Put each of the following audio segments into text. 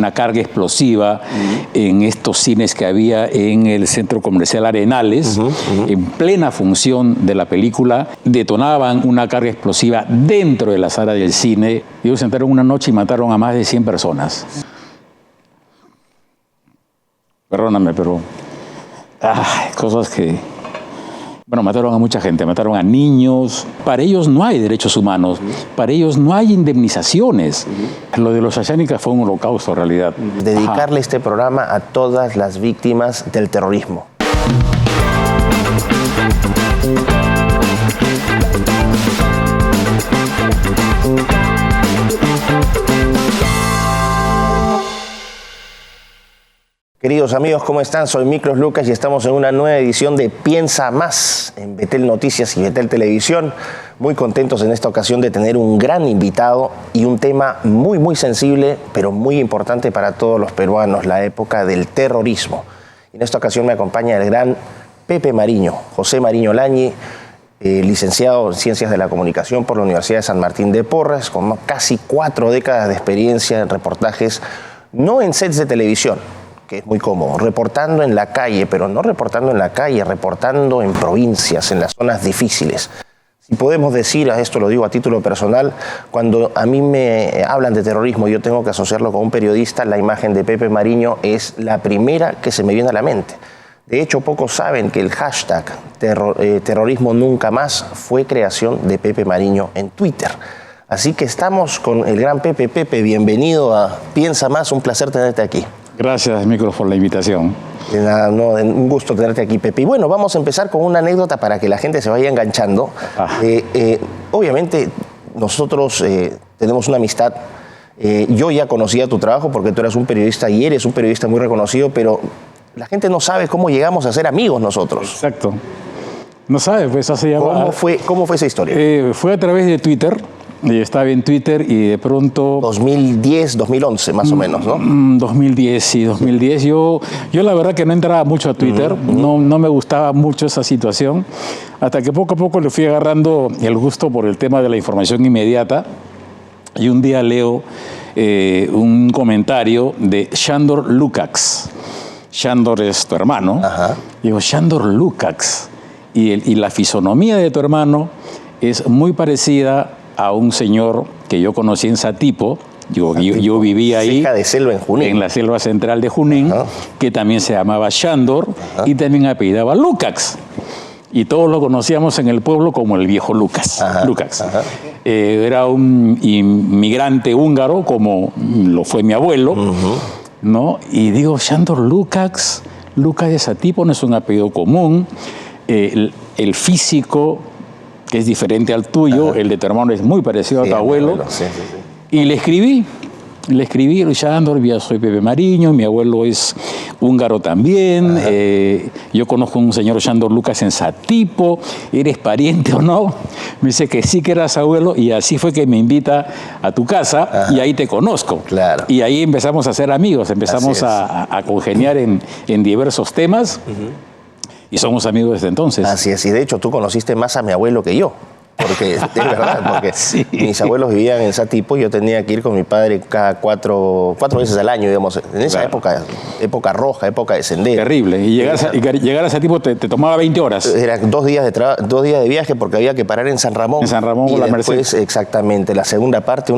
una carga explosiva en estos cines que había en el centro comercial Arenales. En plena función de la película, detonaban una carga explosiva dentro de la sala del cine. Ellos se entraron una noche y mataron a más de 100 personas. Perdóname, pero... cosas que... Bueno, mataron a mucha gente, mataron a niños. Para ellos no hay derechos humanos, para ellos no hay indemnizaciones. Lo de los Shallánicas fue un holocausto, en realidad. Dedicarle este programa a todas las víctimas del terrorismo. Queridos amigos, ¿cómo están? Soy Miklos Lucas y estamos en una nueva edición de Piensa Más en Betel Noticias y Betel Televisión. Muy contentos en esta ocasión de tener un gran invitado y un tema muy sensible, pero muy importante para todos los peruanos, la época del terrorismo. En esta ocasión me acompaña el gran Pepe Mariño, José Mariño Lañi, licenciado en Ciencias de la Comunicación por la Universidad de San Martín de Porres, con casi 4 décadas de experiencia en reportajes, no en sets de televisión, que es muy cómodo, reportando en la calle, pero no reportando en la calle, reportando en provincias, en las zonas difíciles. Si podemos decir, a esto lo digo a título personal, cuando a mí me hablan de terrorismo y yo tengo que asociarlo con un periodista, la imagen de Pepe Mariño es la primera que se me viene a la mente. De hecho, pocos saben que el hashtag terrorismo nunca más fue creación de Pepe Mariño en Twitter. Así que estamos con el gran Pepe. Pepe, bienvenido a Piensa Más, un placer tenerte aquí. Gracias, Miklos, por la invitación. Un gusto tenerte aquí, Pepe. Y bueno, vamos a empezar con una anécdota para que la gente se vaya enganchando. Obviamente, nosotros tenemos una amistad. Yo ya conocía tu trabajo porque tú eras un periodista y eres un periodista muy reconocido, pero la gente no sabe cómo llegamos a ser amigos nosotros. Exacto. No sabe, pues eso se llama... ¿Cómo fue esa historia? Fue a través de Twitter. Y estaba en Twitter y de pronto... 2010, 2011 más o menos, ¿no? 2010, sí, 2010. Yo la verdad que no entraba mucho a Twitter, no me gustaba mucho esa situación, hasta que poco a poco le fui agarrando el gusto por el tema de la información inmediata. Y un día leo un comentario de Sándor Lukács. Sándor es tu hermano. Ajá. Digo, Sándor Lukács. Y la fisonomía de tu hermano es muy parecida a un señor que yo conocí en Satipo. Yo vivía ahí, cerca de selva en Junín, en la selva central de Junín, que también se llamaba Sándor y también apellidaba Lukács. Y todos lo conocíamos en el pueblo como el viejo Lukács. Era un inmigrante húngaro, como lo fue mi abuelo, ¿no? Y digo, Sándor Lukács de Satipo no es un apellido común. El físico, que es diferente al tuyo, el de tu hermano es muy parecido a tu abuelo. Sí. Y le escribí, Sándor, yo soy Pepe Mariño, mi abuelo es húngaro también, yo conozco a un señor Sándor Lukács en Satipo, ¿eres pariente o no? Me dice que sí que eras abuelo, y así fue que me invita a tu casa, y ahí te conozco. Claro. Y ahí empezamos a ser amigos, empezamos a congeniar en diversos temas. Y somos amigos desde entonces. Así es, y de hecho tú conociste más a mi abuelo que yo. Porque, es verdad, porque sí. Mis abuelos vivían en Satipo y yo tenía que ir con mi padre cada cuatro veces al año, digamos, en esa época roja, época de sendero. Terrible, y llegar a Satipo te tomaba 20 horas. Eran 2 días de viaje porque había que parar en San Ramón. En San Ramón, y la después, Merced. Exactamente, la segunda parte,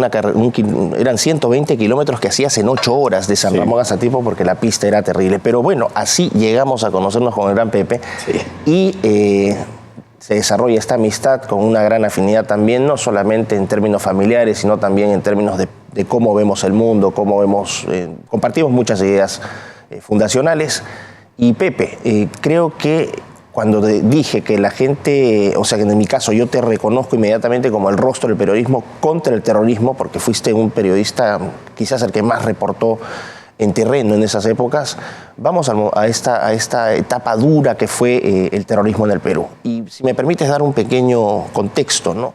eran 120 kilómetros que hacías en 8 horas de San Ramón a Satipo porque la pista era terrible. Pero bueno, así llegamos a conocernos con el gran Pepe. Y se desarrolla esta amistad con una gran afinidad también, no solamente en términos familiares, sino también en términos de cómo vemos el mundo, compartimos muchas ideas fundacionales. Y Pepe, creo que cuando dije que la gente, o sea que en mi caso yo te reconozco inmediatamente como el rostro del periodismo contra el terrorismo, porque fuiste un periodista quizás el que más reportó en terreno en esas épocas, vamos a esta etapa dura que fue el terrorismo en el Perú. Y si me permites dar un pequeño contexto, ¿no?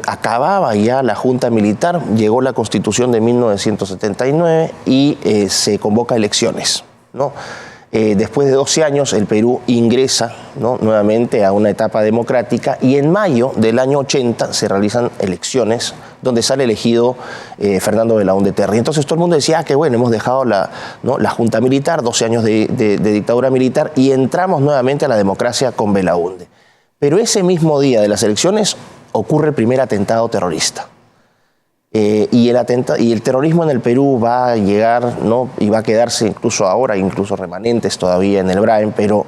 Acababa ya la Junta Militar, llegó la Constitución de 1979 y se convoca elecciones, ¿no? Después de 12 años, el Perú ingresa, ¿no?, nuevamente a una etapa democrática, y en mayo del año 80 se realizan elecciones donde sale elegido Fernando Belaúnde Terry. Entonces todo el mundo decía, que bueno, hemos dejado la junta militar, 12 años de dictadura militar, y entramos nuevamente a la democracia con Belaúnde. Pero ese mismo día de las elecciones ocurre el primer atentado terrorista. Y el terrorismo en el Perú va a llegar, ¿no?, y va a quedarse incluso ahora, incluso remanentes todavía en el Brain, pero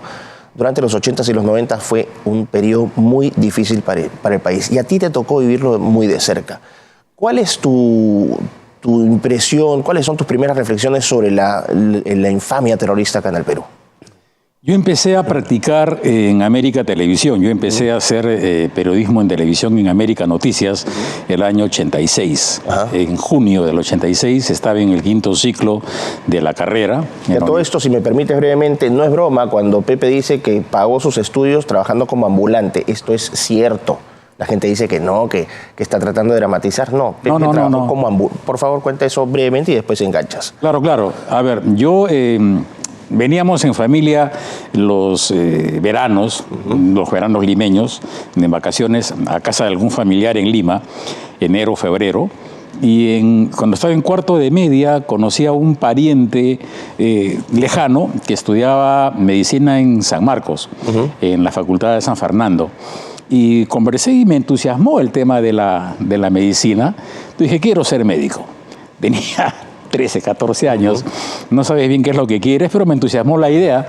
durante los 80s y los 90s fue un periodo muy difícil para el país. Y a ti te tocó vivirlo muy de cerca. ¿Cuál es tu impresión, cuáles son tus primeras reflexiones sobre la infamia terrorista acá en el Perú? Yo empecé a practicar en América Televisión. Yo empecé a hacer periodismo en televisión en América Noticias el año 86. En junio del 86 estaba en el 5º ciclo de la carrera. Todo esto, si me permites brevemente, no es broma cuando Pepe dice que pagó sus estudios trabajando como ambulante. Esto es cierto. La gente dice que no, que está tratando de dramatizar. No, Pepe trabajó como ambulante. Por favor, cuenta eso brevemente y después enganchas. Claro, claro. A ver, yo... veníamos en familia los veranos, los veranos limeños, en vacaciones a casa de algún familiar en Lima, enero, febrero, y cuando estaba en cuarto de media conocí a un pariente lejano que estudiaba medicina en San Marcos, en la Facultad de San Fernando. Y conversé y me entusiasmó el tema de la medicina. Dije, quiero ser médico. Tenía 13, 14 años, no sabes bien qué es lo que quieres, pero me entusiasmó la idea.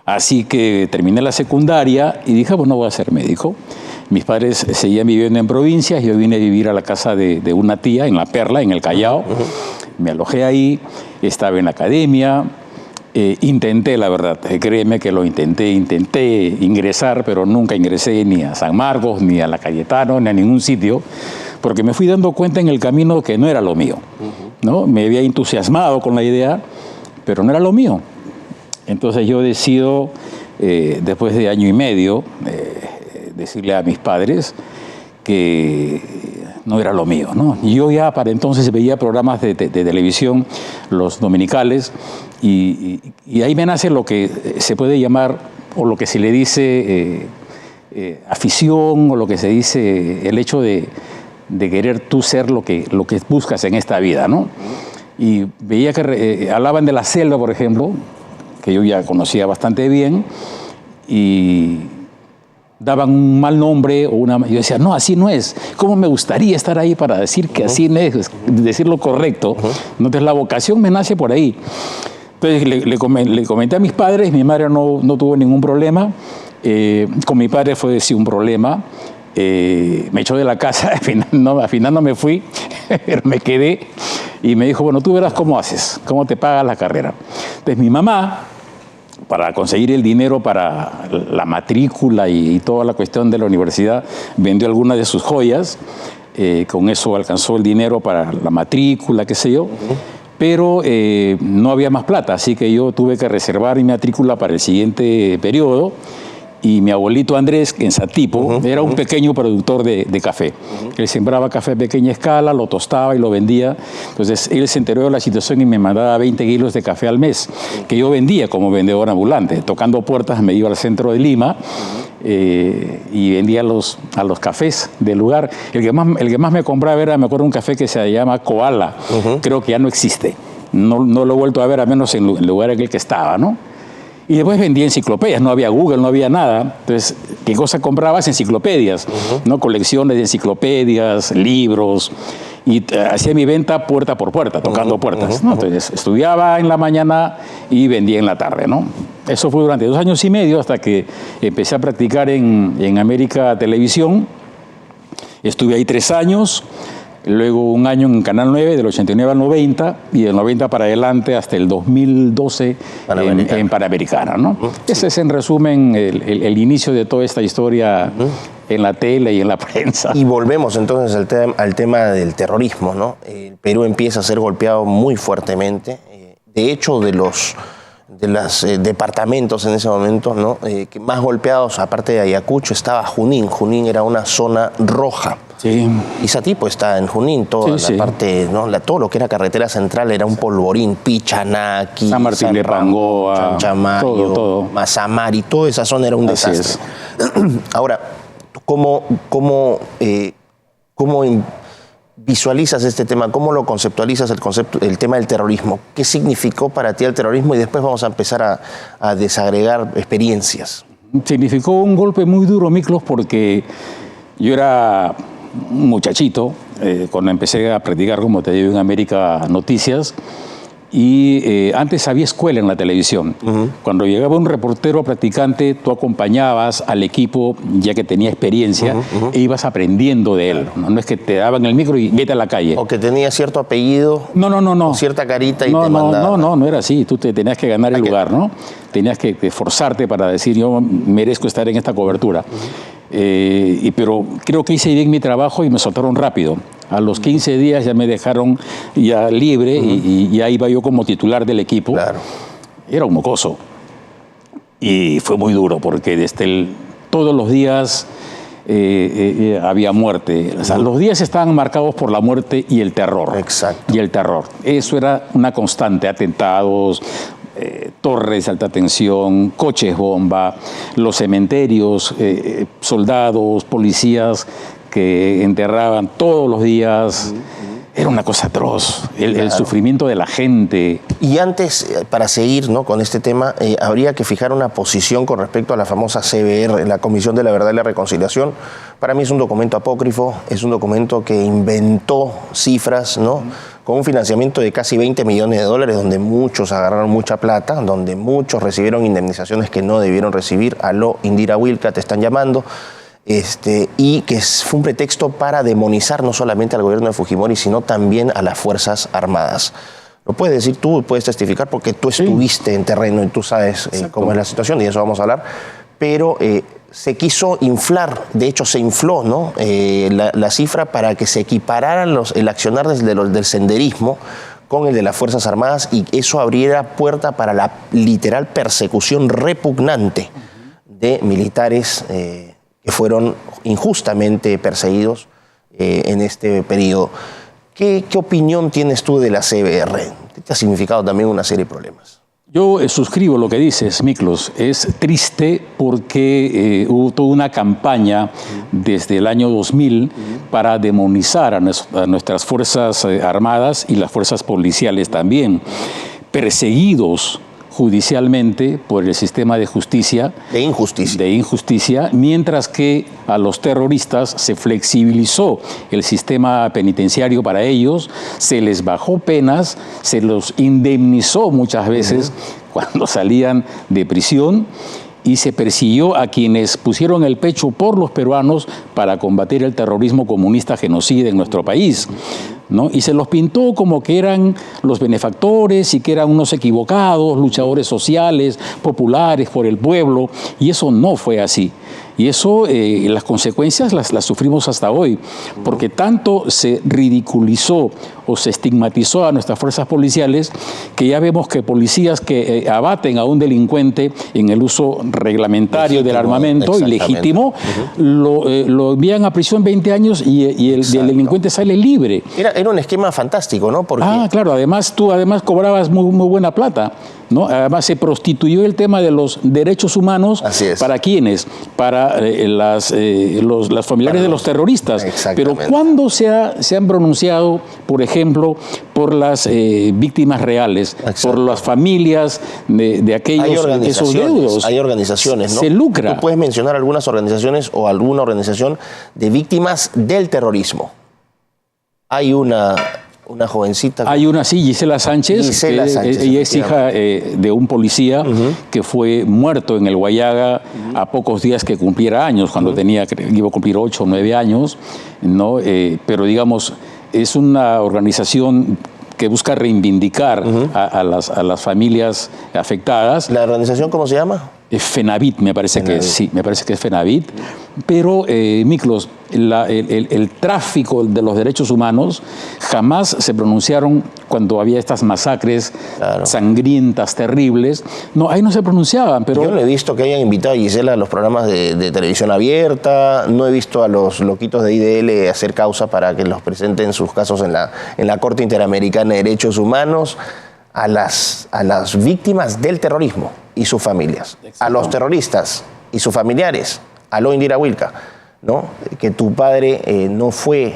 Así que terminé la secundaria y dije, bueno, voy a ser médico. Mis padres seguían viviendo en provincias, yo vine a vivir a la casa de una tía en La Perla, en el Callao. Me alojé ahí, estaba en la academia, intenté, la verdad, créeme que lo intenté ingresar, pero nunca ingresé ni a San Marcos, ni a la Cayetano, ni a ningún sitio, porque me fui dando cuenta en el camino que no era lo mío, ¿no? Me había entusiasmado con la idea, pero no era lo mío. Entonces yo decido, después de año y medio, decirle a mis padres que no era lo mío, ¿no? Yo ya para entonces veía programas de televisión, los dominicales, y ahí me nace lo que se puede llamar, o lo que se le dice afición, o lo que se dice el hecho de querer tú ser lo que buscas en esta vida, ¿no? Y veía que hablaban de la selva, por ejemplo, que yo ya conocía bastante bien, y daban un mal nombre, yo decía, no, así no es. ¿Cómo me gustaría estar ahí para decir que así no es, decir lo correcto? Entonces la vocación me nace por ahí. Entonces le comenté a mis padres, mi madre no tuvo ningún problema, con mi padre fue sí un problema. Me echó de la casa, al final no me fui, pero me quedé y me dijo, bueno, tú verás cómo haces, cómo te pagas la carrera. Entonces mi mamá, para conseguir el dinero para la matrícula y toda la cuestión de la universidad, vendió algunas de sus joyas, con eso alcanzó el dinero para la matrícula, qué sé yo, pero no había más plata, así que yo tuve que reservar mi matrícula para el siguiente periodo. Y mi abuelito Andrés, en Satipo, era un pequeño productor de café. Él sembraba café a pequeña escala, lo tostaba y lo vendía. Entonces, él se enteró de la situación y me mandaba 20 kilos de café al mes, que yo vendía como vendedor ambulante. Tocando puertas, me iba al centro de Lima y vendía a los cafés del lugar. El que más me compraba era, me acuerdo, un café que se llama Koala. Creo que ya no existe. No lo he vuelto a ver, a menos en el lugar en el que estaba, ¿no? Y después vendía enciclopedias, no había Google, no había nada. Entonces, ¿qué cosa comprabas? Enciclopedias, ¿no? Colecciones de enciclopedias, libros. Y hacía mi venta puerta por puerta, tocando puertas, ¿no? Entonces, estudiaba en la mañana y vendía en la tarde, ¿no? Eso fue durante 2 años y medio hasta que empecé a practicar en América Televisión. Estuve ahí 3 años. Luego 1 año en Canal 9, del 89 al 90, y del 90 para adelante hasta el 2012 en Panamericana, ¿no? Ese es, en resumen, el inicio de toda esta historia en la tele y en la prensa. Y volvemos entonces al tema del terrorismo, ¿no? El Perú empieza a ser golpeado muy fuertemente. De hecho, de departamentos en ese momento, ¿no? Que más golpeados, aparte de Ayacucho, estaba Junín. Junín era una zona roja. Sí. Y Satipo está en Junín, toda la parte, ¿no? Todo lo que era carretera central era un polvorín, Pichanaki, San Martín de Pangoa, Chanchamayo, todo. Mazamari, toda esa zona era un desastre. Ahora, ¿cómo visualizas este tema? ¿Cómo lo conceptualizas el tema del terrorismo? ¿Qué significó para ti el terrorismo? Y después vamos a empezar a desagregar experiencias. Significó un golpe muy duro, Miklos, porque yo era un muchachito cuando empecé a practicar, como te digo, en América Noticias. Y antes había escuela en la televisión. Cuando llegaba un reportero practicante, tú acompañabas al equipo, ya que tenía experiencia, e ibas aprendiendo de él. No es que te daban el micro y vete a la calle. O que tenía cierto apellido. No. Cierta carita y te mandaba. No era así. Tú te tenías que ganar el lugar, ¿no? Tenías que esforzarte para decir, yo merezco estar en esta cobertura. Pero creo que hice bien mi trabajo y me soltaron rápido. A los 15 días ya me dejaron ya libre y ya iba yo como titular del equipo. Claro. Era un mocoso. Y fue muy duro porque todos los días había muerte. O sea, los días estaban marcados por la muerte y el terror. Exacto. Y el terror. Eso era una constante. Atentados, torres de alta tensión, coches bomba, los cementerios, soldados, policías que enterraban todos los días. Era una cosa atroz, el sufrimiento de la gente. Y antes, para seguir, ¿no?, con este tema, habría que fijar una posición con respecto a la famosa CBR, la Comisión de la Verdad y la Reconciliación. Para mí es un documento apócrifo, es un documento que inventó cifras, ¿no?, con un financiamiento de casi 20 millones de dólares, donde muchos agarraron mucha plata, donde muchos recibieron indemnizaciones que no debieron recibir. Aló, Indira Wilca, te están llamando. Y que fue un pretexto para demonizar no solamente al gobierno de Fujimori, sino también a las Fuerzas Armadas. Lo puedes decir tú, puedes testificar, porque tú estuviste en terreno y tú sabes cómo es la situación, y de eso vamos a hablar. Pero se quiso inflar, de hecho se infló, ¿no?, la cifra para que se equipararan el accionar del senderismo con el de las Fuerzas Armadas, y eso abriera puerta para la literal persecución repugnante de militares que fueron injustamente perseguidos en este periodo. ¿Qué opinión tienes tú de la CBR? Te ha significado también una serie de problemas. Yo suscribo lo que dices, Miklos. Es triste porque hubo toda una campaña desde el año 2000 para demonizar a nuestras Fuerzas Armadas y las fuerzas policiales también, perseguidos judicialmente por el sistema de justicia. De injusticia, mientras que a los terroristas se flexibilizó el sistema penitenciario para ellos, se les bajó penas, se los indemnizó muchas veces cuando salían de prisión, y se persiguió a quienes pusieron el pecho por los peruanos para combatir el terrorismo comunista genocida en nuestro país, ¿no? Y se los pintó como que eran los benefactores y que eran unos equivocados, luchadores sociales, populares por el pueblo, y eso no fue así. Y eso, las consecuencias las sufrimos hasta hoy, porque tanto se ridiculizó o se estigmatizó a nuestras fuerzas policiales, que ya vemos que policías que abaten a un delincuente en el uso reglamentario del armamento ilegítimo, lo envían a prisión 20 años y el delincuente sale libre. Era un esquema fantástico, ¿no? Porque... claro, además tú cobrabas muy buena plata, ¿no? Además se prostituyó el tema de los derechos humanos. ¿Para quiénes? Para las familiares de los terroristas. Pero ¿cuándo se han pronunciado, por ejemplo, por las víctimas reales, por las familias de aquellos esos deudos? Hay organizaciones, ¿no? Se lucra. ¿Tú puedes mencionar algunas organizaciones o alguna organización de víctimas del terrorismo? Hay una jovencita. Hay una, sí, Gisela Sánchez. Ella es hija de un policía que fue muerto en el Guayaga a pocos días que cumpliera años, cuando iba a cumplir 8 o 9 años, ¿no? Pero digamos, es una organización que busca reivindicar a las familias afectadas. ¿La organización cómo se llama? FENAVIT, me parece que sí, me parece que es FENAVIT. Pero, Miklos, el tráfico de los derechos humanos jamás se pronunciaron cuando había estas masacres sangrientas, terribles. No, ahí no se pronunciaban, pero... Yo no he visto que hayan invitado a Gisela a los programas de televisión abierta, no he visto a los loquitos de IDL hacer causa para que los presenten sus casos en la Corte Interamericana de Derechos Humanos, a las víctimas del terrorismo y sus familias, a los terroristas y sus familiares. Aló, Indira Wilca, ¿no? Que tu padre no fue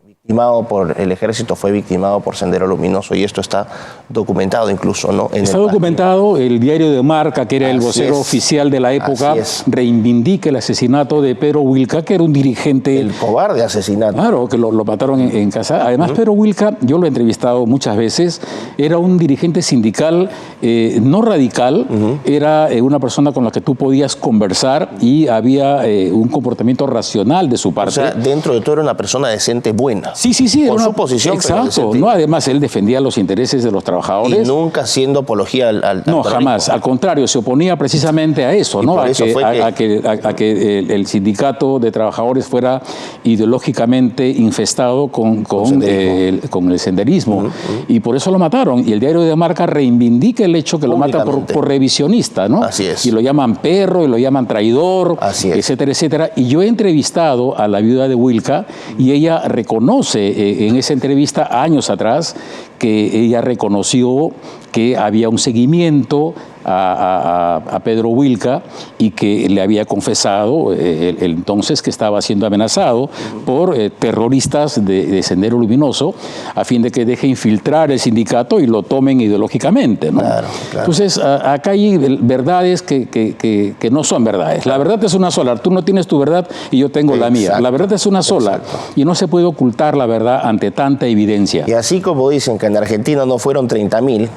victimado por el ejército, fue victimado por Sendero Luminoso, y esto está documentado incluso, ¿no? Está documentado. El diario de Marca, que era el vocero oficial de la época, reivindica el asesinato de Pedro Wilca, que era un dirigente... El cobarde asesinato. Claro, que lo mataron en casa. Además, Pedro Wilca, yo lo he entrevistado muchas veces, era un dirigente sindical no radical, era una persona con la que tú podías conversar y había un comportamiento racional de su parte. O sea, dentro de todo era una persona decente, buena. Sí. Por su posición. Exacto. No, además, él defendía los intereses de los trabajadores. Y nunca haciendo apología al no, jamás. Al contrario, se oponía precisamente a eso, ¿no? A que el sindicato de trabajadores fuera ideológicamente infestado con el senderismo. Y por eso lo mataron. Y el diario de Marca reivindica el hecho que lo mata por revisionista, ¿no? Así es. Y lo llaman perro, y lo llaman traidor, etcétera, etcétera. Y yo he entrevistado a la viuda de Wilca y ella reconoce en esa entrevista años atrás que ella reconoció que había un seguimiento a Pedro Wilca y que le había confesado entonces que estaba siendo amenazado por terroristas de Sendero Luminoso a fin de que deje infiltrar el sindicato y lo tomen ideológicamente, ¿no? Claro. Entonces, acá hay verdades que no son verdades. La verdad es una sola. Tú no tienes tu verdad y yo tengo la mía. La verdad es una sola. Y no se puede ocultar la verdad ante tanta evidencia. Y así como dicen que en Argentina no fueron 30.000,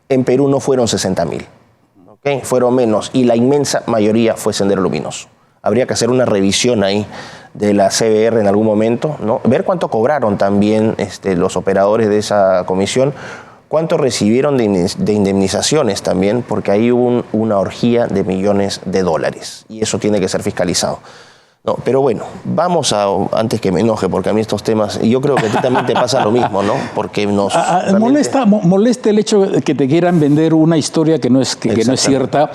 en Perú no fueron 60.000. ¿Okay? Fueron menos, y la inmensa mayoría fue Sendero Luminoso. Habría que hacer una revisión ahí de la CBR en algún momento, ¿no? Ver cuánto cobraron también los operadores de esa comisión, cuánto recibieron de indemnizaciones también, porque ahí hubo una orgía de millones de dólares, y eso tiene que ser fiscalizado. No, pero bueno, vamos antes que me enoje, porque a mí estos temas, y yo creo que a ti también te pasa lo mismo, ¿no? Porque nos... Molesta el hecho de que te quieran vender una historia que no es cierta,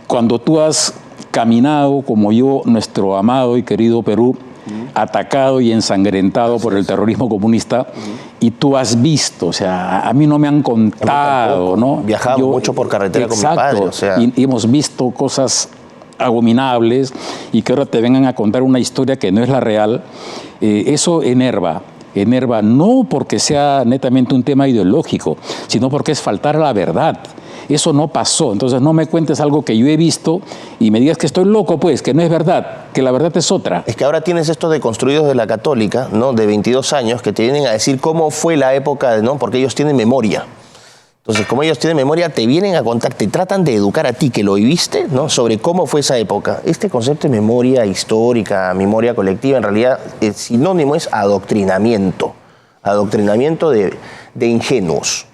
cuando tú has caminado, como yo, nuestro amado y querido Perú, atacado y ensangrentado por el terrorismo comunista, y tú has visto, o sea, a mí no me han contado, ¿no? Viajado mucho por carretera con mi padre, o sea... y hemos visto cosas abominables, y que ahora te vengan a contar una historia que no es la real. Eso enerva no porque sea netamente un tema ideológico, sino porque es faltar a la verdad. Eso no pasó. Entonces no me cuentes algo que yo he visto y me digas que estoy loco, pues, que no es verdad, que la verdad es otra. Es que ahora tienes estos deconstruidos de la Católica, ¿no? De 22 años, que te vienen a decir cómo fue la época, ¿no? Porque ellos tienen memoria. Entonces, como ellos tienen memoria, te vienen a contar, te tratan de educar a ti que lo viviste, ¿no? Sobre cómo fue esa época. Este concepto de memoria histórica, memoria colectiva, en realidad el sinónimo es adoctrinamiento. Adoctrinamiento de ingenuos,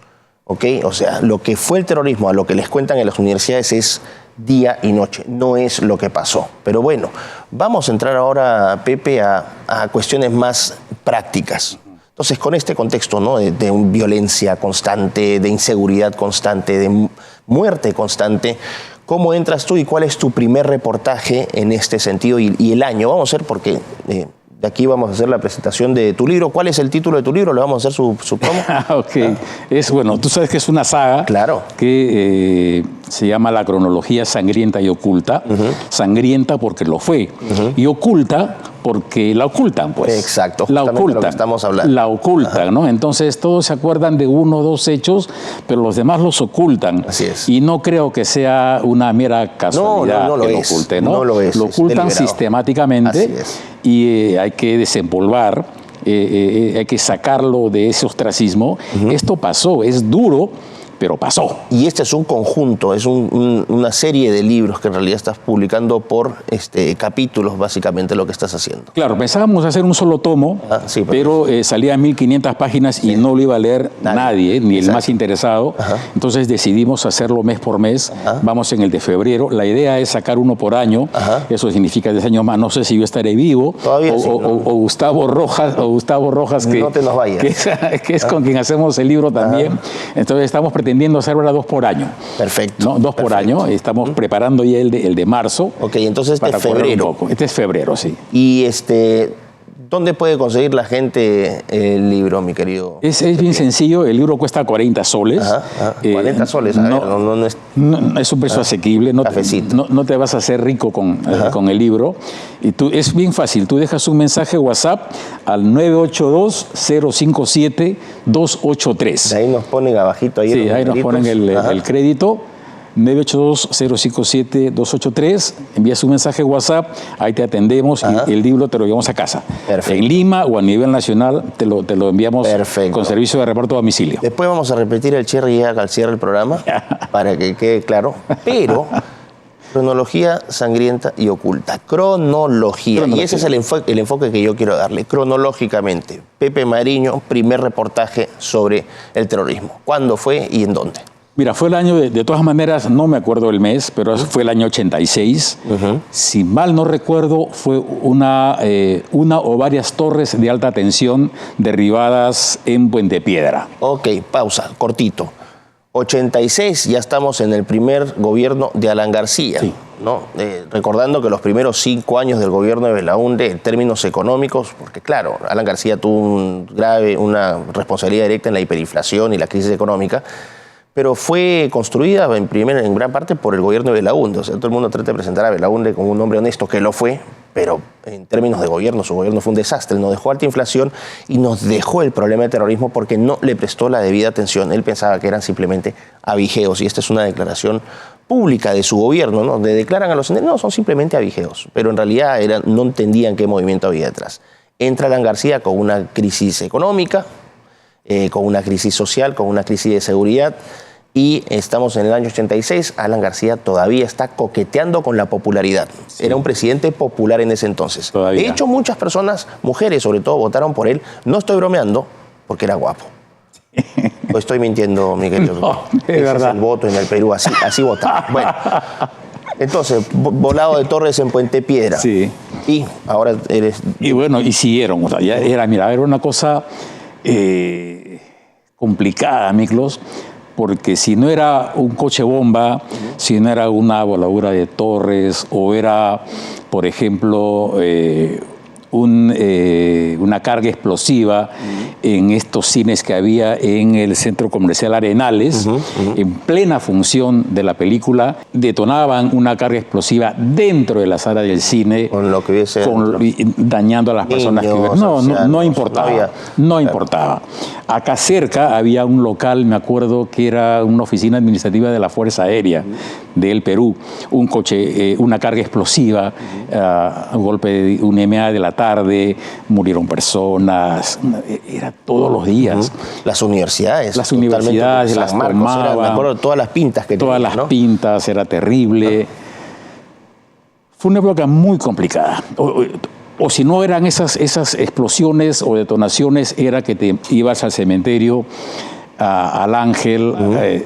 ¿ok? O sea, lo que fue el terrorismo, a lo que les cuentan en las universidades es día y noche, no es lo que pasó. Pero bueno, vamos a entrar ahora, Pepe, a cuestiones más prácticas. Entonces, con este contexto, ¿no? de violencia constante, de inseguridad constante, de muerte constante, ¿cómo entras tú y cuál es tu primer reportaje en este sentido y el año? Vamos a hacer, porque de aquí vamos a hacer la presentación de tu libro. ¿Cuál es el título de tu libro? Le vamos a hacer su promo. Ok. Bueno, tú sabes que es una saga. Claro. Que se llama La cronología sangrienta y oculta. Sangrienta porque lo fue. Y oculta porque la ocultan, pues. Exacto. La ocultan. Lo que estamos hablando. La ocultan, ¿no? Entonces todos se acuerdan de uno o dos hechos, pero los demás los ocultan. Así es. Y no creo que sea una mera casualidad no lo que es. lo oculte, ¿no? No lo es. Lo ocultan sistemáticamente. Así es. Y hay que desempolvar, hay que sacarlo de ese ostracismo. Esto pasó, es duro, pero pasó. Y este es un conjunto, es una serie de libros que en realidad estás publicando por capítulos, básicamente, lo que estás haciendo. Claro, pensábamos hacer un solo tomo, sí, pero salía 1500 páginas y no lo iba a leer nadie, ni el más interesado. Entonces decidimos hacerlo mes por mes. Vamos en el de febrero. La idea es sacar uno por año. Eso significa 10 años más. No sé si yo estaré vivo. Todavía sí, ¿no? o Gustavo Rojas, que, no te nos vayas. que es con quien hacemos el libro también. Entonces estamos pretendiendo hacer ahora 2 por año. Perfecto. ¿No? 2 por año. Estamos preparando ya el de marzo. Ok, entonces este es febrero. Este es febrero, sí. Y ¿dónde puede conseguir la gente el libro, mi querido? Es bien sencillo, el libro cuesta 40 soles. 40 soles, a ver, no es... es un precio asequible, no te vas a hacer rico con el libro. Y es bien fácil, tú dejas un mensaje WhatsApp al 982-057-283. De ahí nos ponen abajito. Sí, ahí nos ponen el crédito. 982-057-283, envías un mensaje WhatsApp, ahí te atendemos y el libro te lo llevamos a casa. Perfecto. En Lima o a nivel nacional te lo enviamos con servicio de reparto a domicilio. Después vamos a repetir el cherry Jack al cierre del programa para que quede claro, pero cronología sangrienta y oculta. Cronología. Y ese es el enfoque que yo quiero darle. Cronológicamente, Pepe Mariño, primer reportaje sobre el terrorismo. ¿Cuándo fue y en dónde? Mira, fue el año, de todas maneras, no me acuerdo el mes, pero fue el año 86. Si mal no recuerdo, fue una o varias torres de alta tensión derribadas en Puente Piedra. Ok, pausa, cortito. 86, ya estamos en el primer gobierno de Alan García. Sí. ¿No? Recordando que los primeros 5 años del gobierno de Belaúnde, en términos económicos, porque claro, Alan García tuvo una responsabilidad directa en la hiperinflación y la crisis económica, pero fue construida en gran parte por el gobierno de Belaúnde. O sea, todo el mundo trata de presentar a Belaúnde como un hombre honesto, que lo fue, pero en términos de gobierno, su gobierno fue un desastre. Nos dejó alta inflación y nos dejó el problema de terrorismo porque no le prestó la debida atención. Él pensaba que eran simplemente avigeos, y esta es una declaración pública de su gobierno, ¿no? Donde declaran a los no, son simplemente avigeos, pero en realidad no entendían qué movimiento había detrás. Entra Alan García con una crisis económica, con una crisis social, con una crisis de seguridad, y estamos en el año 86, Alan García todavía está coqueteando con la popularidad. Sí. Era un presidente popular en ese entonces. Todavía. De hecho, muchas personas, mujeres sobre todo, votaron por él. No estoy bromeando, porque era guapo. ¿O estoy mintiendo, Miguel? No, es verdad. Es el voto en el Perú, así votaron. Bueno, entonces, volado de torres en Puente Piedra. Sí. Y ahora eres... Y bueno, y siguieron. O sea, ya era una cosa complicada, Miklos, porque si no era un coche bomba, si no era una voladura de torres, o era, por ejemplo, una carga explosiva en estos cines que había en el centro comercial Arenales, en plena función de la película, detonaban una carga explosiva dentro de la sala del cine, con lo que hubiese dañando a las personas que no importaba. No importaba. Acá cerca había un local, me acuerdo, que era una oficina administrativa de la Fuerza Aérea del Perú, un coche, una carga explosiva, un golpe de un EMA de la tarde, murieron personas, era todos los días. Las universidades. Las universidades las tomaban. Me acuerdo de todas las pintas que todas tenían, las pintas, era terrible. Fue una época muy complicada. O si no eran esas explosiones o detonaciones, era que te ibas al cementerio, al Ángel,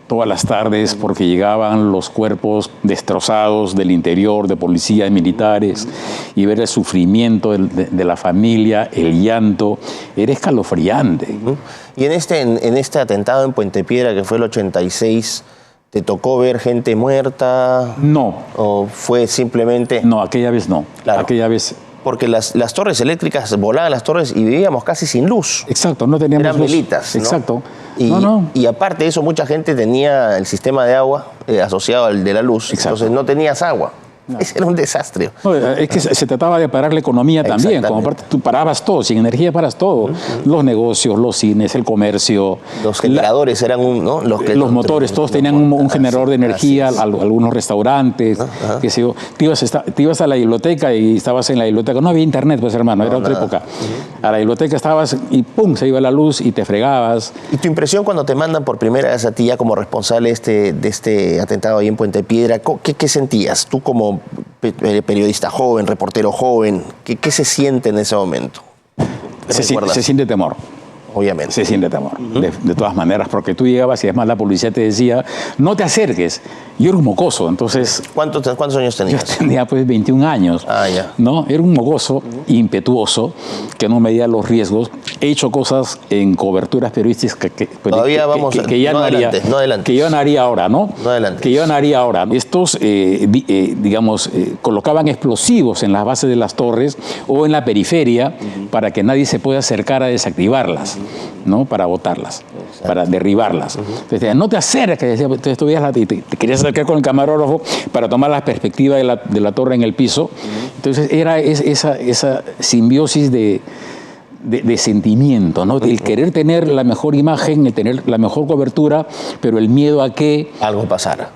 todas las tardes, porque llegaban los cuerpos destrozados del interior, de policías y militares, y ver el sufrimiento de la familia, el llanto, era escalofriante. Y en este atentado en Puente Piedra, que fue el 86, ¿te tocó ver gente muerta? No. ¿O fue simplemente...? No, aquella vez no. Claro. Aquella vez... Porque las torres eléctricas, volaban las torres y vivíamos casi sin luz. Exacto, no teníamos Eran luz. velitas, ¿no? Exacto. Y aparte de eso, mucha gente tenía el sistema de agua asociado al de la luz. Exacto. Entonces no tenías agua. Ese era un desastre. No, es que se trataba de parar la economía también. Como parte, tú parabas todo, sin energía paras todo. Los negocios, los cines, el comercio. Los generadores eran ¿no? Los motores, todos tenían un generador de energía, algunos restaurantes, qué sé yo. Te ibas a la biblioteca y estabas en la biblioteca. No había internet, pues hermano, era otra época. A la biblioteca estabas y pum, se iba la luz y te fregabas. ¿Y tu impresión cuando te mandan por primera vez a ti ya como responsable de este atentado ahí en Puente Piedra? ¿Qué sentías? Tú como periodista joven, reportero joven, ¿qué se siente en ese momento? Se siente temor. Obviamente. Se siente temor, de todas maneras, porque tú llegabas y además la policía te decía, no te acerques. Yo era un mocoso, entonces... ¿Cuántos años tenías? Yo tenía pues 21 años, ¿no? Era un mocoso impetuoso, que no medía los riesgos. He hecho cosas en coberturas periodísticas que ya no haría, que yo no haría ahora, ¿no? Que yo no haría ahora. Estos, colocaban explosivos en las bases de las torres o en la periferia para que nadie se pueda acercar a desactivarlas, ¿no? Para botarlas, para derribarlas. Entonces, no te acerques, entonces tú te querías acercar con el camarógrafo para tomar la perspectiva de la torre en el piso. Entonces era esa simbiosis de sentimiento, ¿no? El querer tener la mejor imagen, el tener la mejor cobertura, pero el miedo a que algo pasara,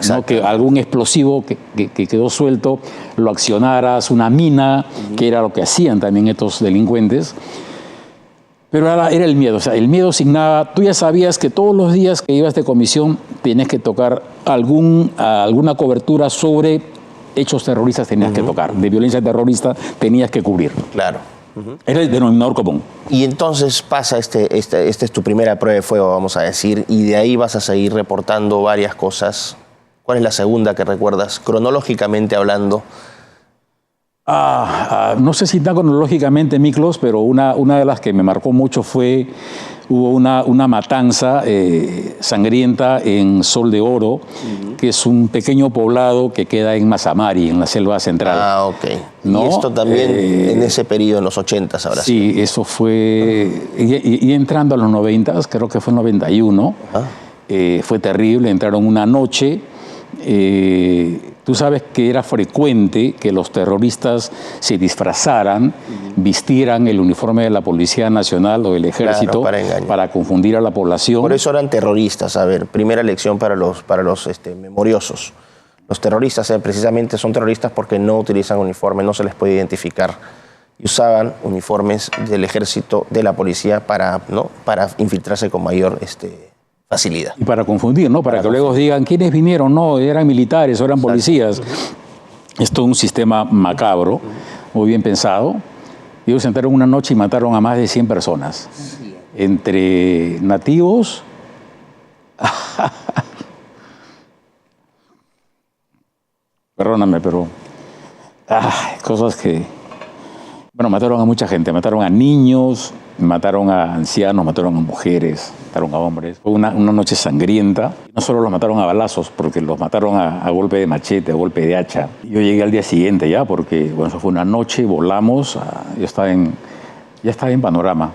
¿no? Que algún explosivo que quedó suelto lo accionaras, una mina, que era lo que hacían también estos delincuentes. Pero era el miedo, o sea, el miedo signaba, tú ya sabías que todos los días que ibas de comisión tenías que tocar alguna cobertura sobre hechos terroristas, tenías que tocar, de violencia terrorista tenías que cubrir. Claro. Era el denominador común. Y entonces pasa esta es tu primera prueba de fuego, vamos a decir, y de ahí vas a seguir reportando varias cosas. ¿Cuál es la segunda que recuerdas, cronológicamente hablando? No sé si tan cronológicamente, Miklos, pero una de las que me marcó mucho hubo una matanza sangrienta en Sol de Oro, que es un pequeño poblado que queda en Mazamari, en la selva central. Ok. ¿No? Y esto también en ese periodo, en los 80s ahora. Sí, eso fue... Y entrando a los 90s, creo que fue en 91, fue terrible, entraron una noche... Tú sabes que era frecuente que los terroristas se disfrazaran, vistieran el uniforme de la Policía Nacional o del Ejército para confundir a la población. Por eso eran terroristas. A ver, primera lección para los memoriosos. Los terroristas precisamente son terroristas porque no utilizan uniforme, no se les puede identificar. Y usaban uniformes del Ejército, de la Policía para infiltrarse con mayor... facilidad. Y para confundir, ¿no? Para que luego digan, ¿quiénes vinieron? No, eran militares o eran policías. Es todo un sistema macabro, muy bien pensado. Ellos entraron una noche y mataron a más de 100 personas. Entre nativos... Perdóname, pero... cosas que... Bueno, mataron a mucha gente. Mataron a niños, mataron a ancianos, mataron a mujeres, mataron a hombres. Fue una noche sangrienta. No solo los mataron a balazos, porque los mataron a golpe de machete, a golpe de hacha. Yo llegué al día siguiente ya, porque bueno, eso fue una noche, volamos. Yo ya estaba en Panorama.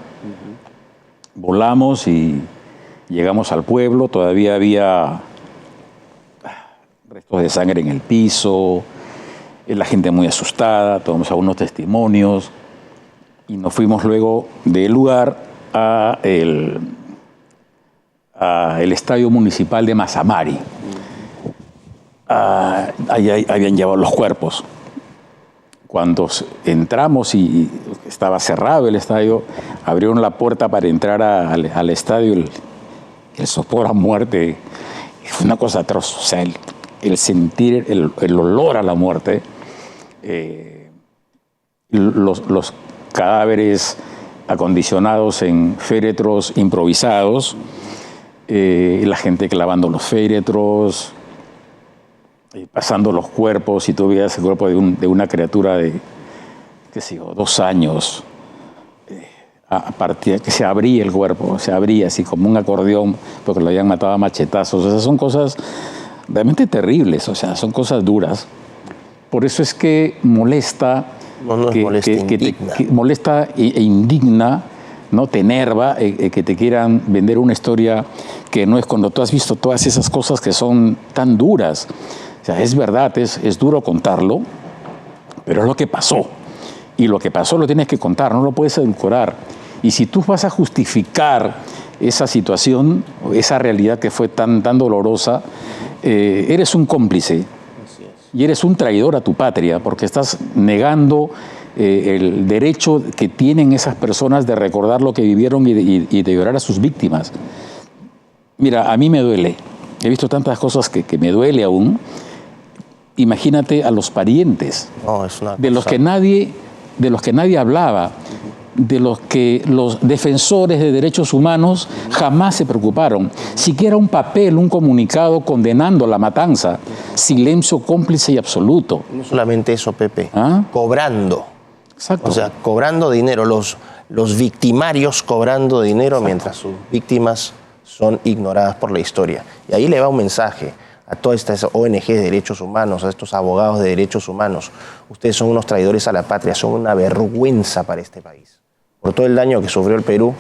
Volamos y llegamos al pueblo. Todavía había restos de sangre en el piso. La gente muy asustada, tomamos algunos testimonios y nos fuimos luego del lugar a el estadio municipal de Mazamari. Allá habían llevado los cuerpos. Cuando entramos y estaba cerrado el estadio, abrieron la puerta para entrar al estadio, el sopor a muerte. Fue una cosa atroz, o sea, el sentir el olor a la muerte. Los cadáveres acondicionados en féretros improvisados, la gente clavando los féretros, pasando los cuerpos, y tú veías el cuerpo de una criatura de, qué sé yo, 2 años, que se abría el cuerpo, se abría así como un acordeón, porque lo habían matado a machetazos. Esas son cosas realmente terribles, o sea, son cosas duras. Por eso es que molesta, molesta e indigna, ¿no? Te enerva que te quieran vender una historia que no es, cuando tú has visto todas esas cosas que son tan duras. O sea, es verdad, es duro contarlo, pero es lo que pasó. Y lo que pasó lo tienes que contar, no lo puedes edulcorar. Y si tú vas a justificar esa situación, esa realidad que fue tan dolorosa, eres un cómplice y eres un traidor a tu patria, porque estás negando el derecho que tienen esas personas de recordar lo que vivieron y de llorar a sus víctimas. Mira, a mí me duele. He visto tantas cosas que me duele aún. Imagínate a los parientes, de los que nadie hablaba, de los que los defensores de derechos humanos jamás se preocuparon. Siquiera un papel, un comunicado condenando la matanza. Silencio cómplice y absoluto. No solamente eso, Pepe. ¿Ah? Cobrando. Exacto. O sea, cobrando dinero. Los victimarios cobrando dinero. Exacto. Mientras sus víctimas son ignoradas por la historia. Y ahí le va un mensaje a todas estas ONG de derechos humanos, a estos abogados de derechos humanos. Ustedes son unos traidores a la patria, son una vergüenza para este país. Por todo el daño que sufrió el Perú,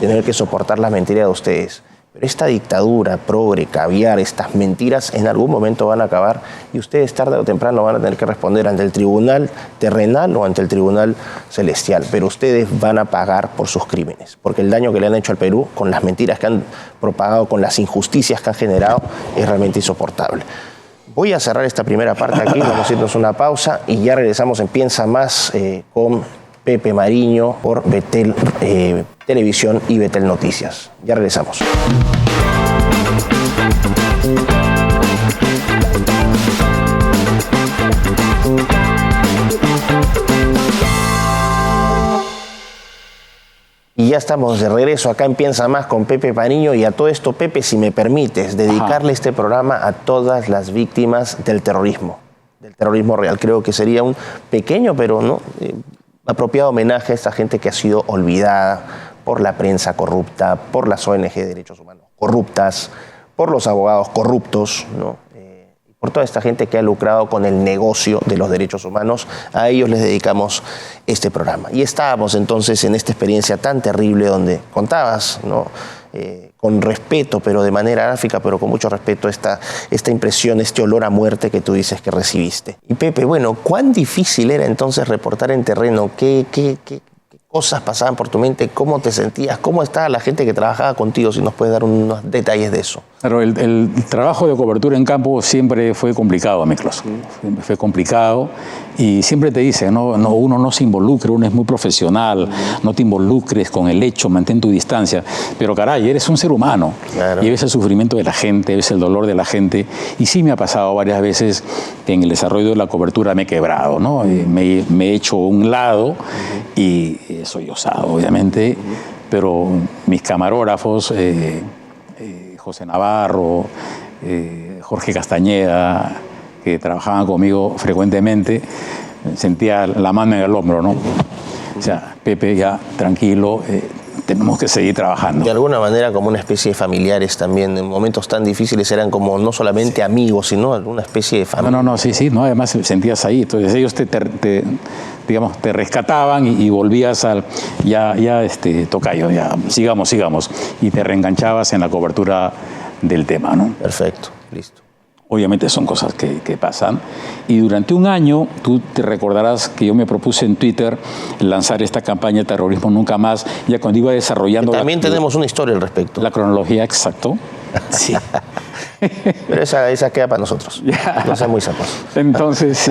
tener que soportar las mentiras de ustedes. Pero esta dictadura, progre, caviar, estas mentiras en algún momento van a acabar y ustedes tarde o temprano van a tener que responder ante el tribunal terrenal o ante el tribunal celestial. Pero ustedes van a pagar por sus crímenes, porque el daño que le han hecho al Perú, con las mentiras que han propagado, con las injusticias que han generado, es realmente insoportable. Voy a cerrar esta primera parte aquí, vamos a irnos una pausa y ya regresamos en Piensa Más con Pepe Mariño por Betel Televisión y Betel Noticias. Ya regresamos. Y ya estamos de regreso acá en Piensa Más con Pepe Mariño. Y a todo esto, Pepe, si me permites, dedicarle este programa a todas las víctimas del terrorismo real. Creo que sería un pequeño, pero no apropiado homenaje a esta gente que ha sido olvidada por la prensa corrupta, por las ONG de derechos humanos corruptas, por los abogados corruptos, ¿no? Por toda esta gente que ha lucrado con el negocio de los derechos humanos. A ellos les dedicamos este programa. Y estábamos entonces en esta experiencia tan terrible donde contabas, ¿no? Con respeto, pero de manera gráfica, pero con mucho respeto, esta impresión, este olor a muerte que tú dices que recibiste. Y Pepe, bueno, ¿cuán difícil era entonces reportar en terreno? ¿Qué cosas pasaban por tu mente? ¿Cómo te sentías? ¿Cómo estaba la gente que trabajaba contigo? Si nos puedes dar unos detalles de eso. Claro, el trabajo de cobertura en campo siempre fue complicado, Miklos. Fue complicado y siempre te dicen, uno no se involucre, uno es muy profesional, no te involucres con el hecho, mantén tu distancia. Pero caray, eres un ser humano. Claro. Y ves el sufrimiento de la gente, ves el dolor de la gente. Y sí me ha pasado varias veces que en el desarrollo de la cobertura me he quebrado, ¿no? Me he hecho a un lado y soy osado, obviamente, pero mis camarógrafos, José Navarro, Jorge Castañeda, que trabajaban conmigo frecuentemente, sentía la mano en el hombro, ¿no? O sea, Pepe, ya tranquilo, tenemos que seguir trabajando. De alguna manera como una especie de familiares también, en momentos tan difíciles eran como no solamente amigos, sino una especie de familia. Sí, ¿no? Además sentías ahí, entonces ellos te rescataban y volvías al, tocayo, ya, sigamos, y te reenganchabas en la cobertura del tema, ¿no? Perfecto, listo. Obviamente son cosas que pasan. Y durante un año, tú te recordarás que yo me propuse en Twitter lanzar esta campaña Terrorismo Nunca Más, ya cuando iba desarrollando... También tenemos una historia al respecto. La cronología, exacto. Sí. Pero esa queda para nosotros. No sean muy sapos. Entonces...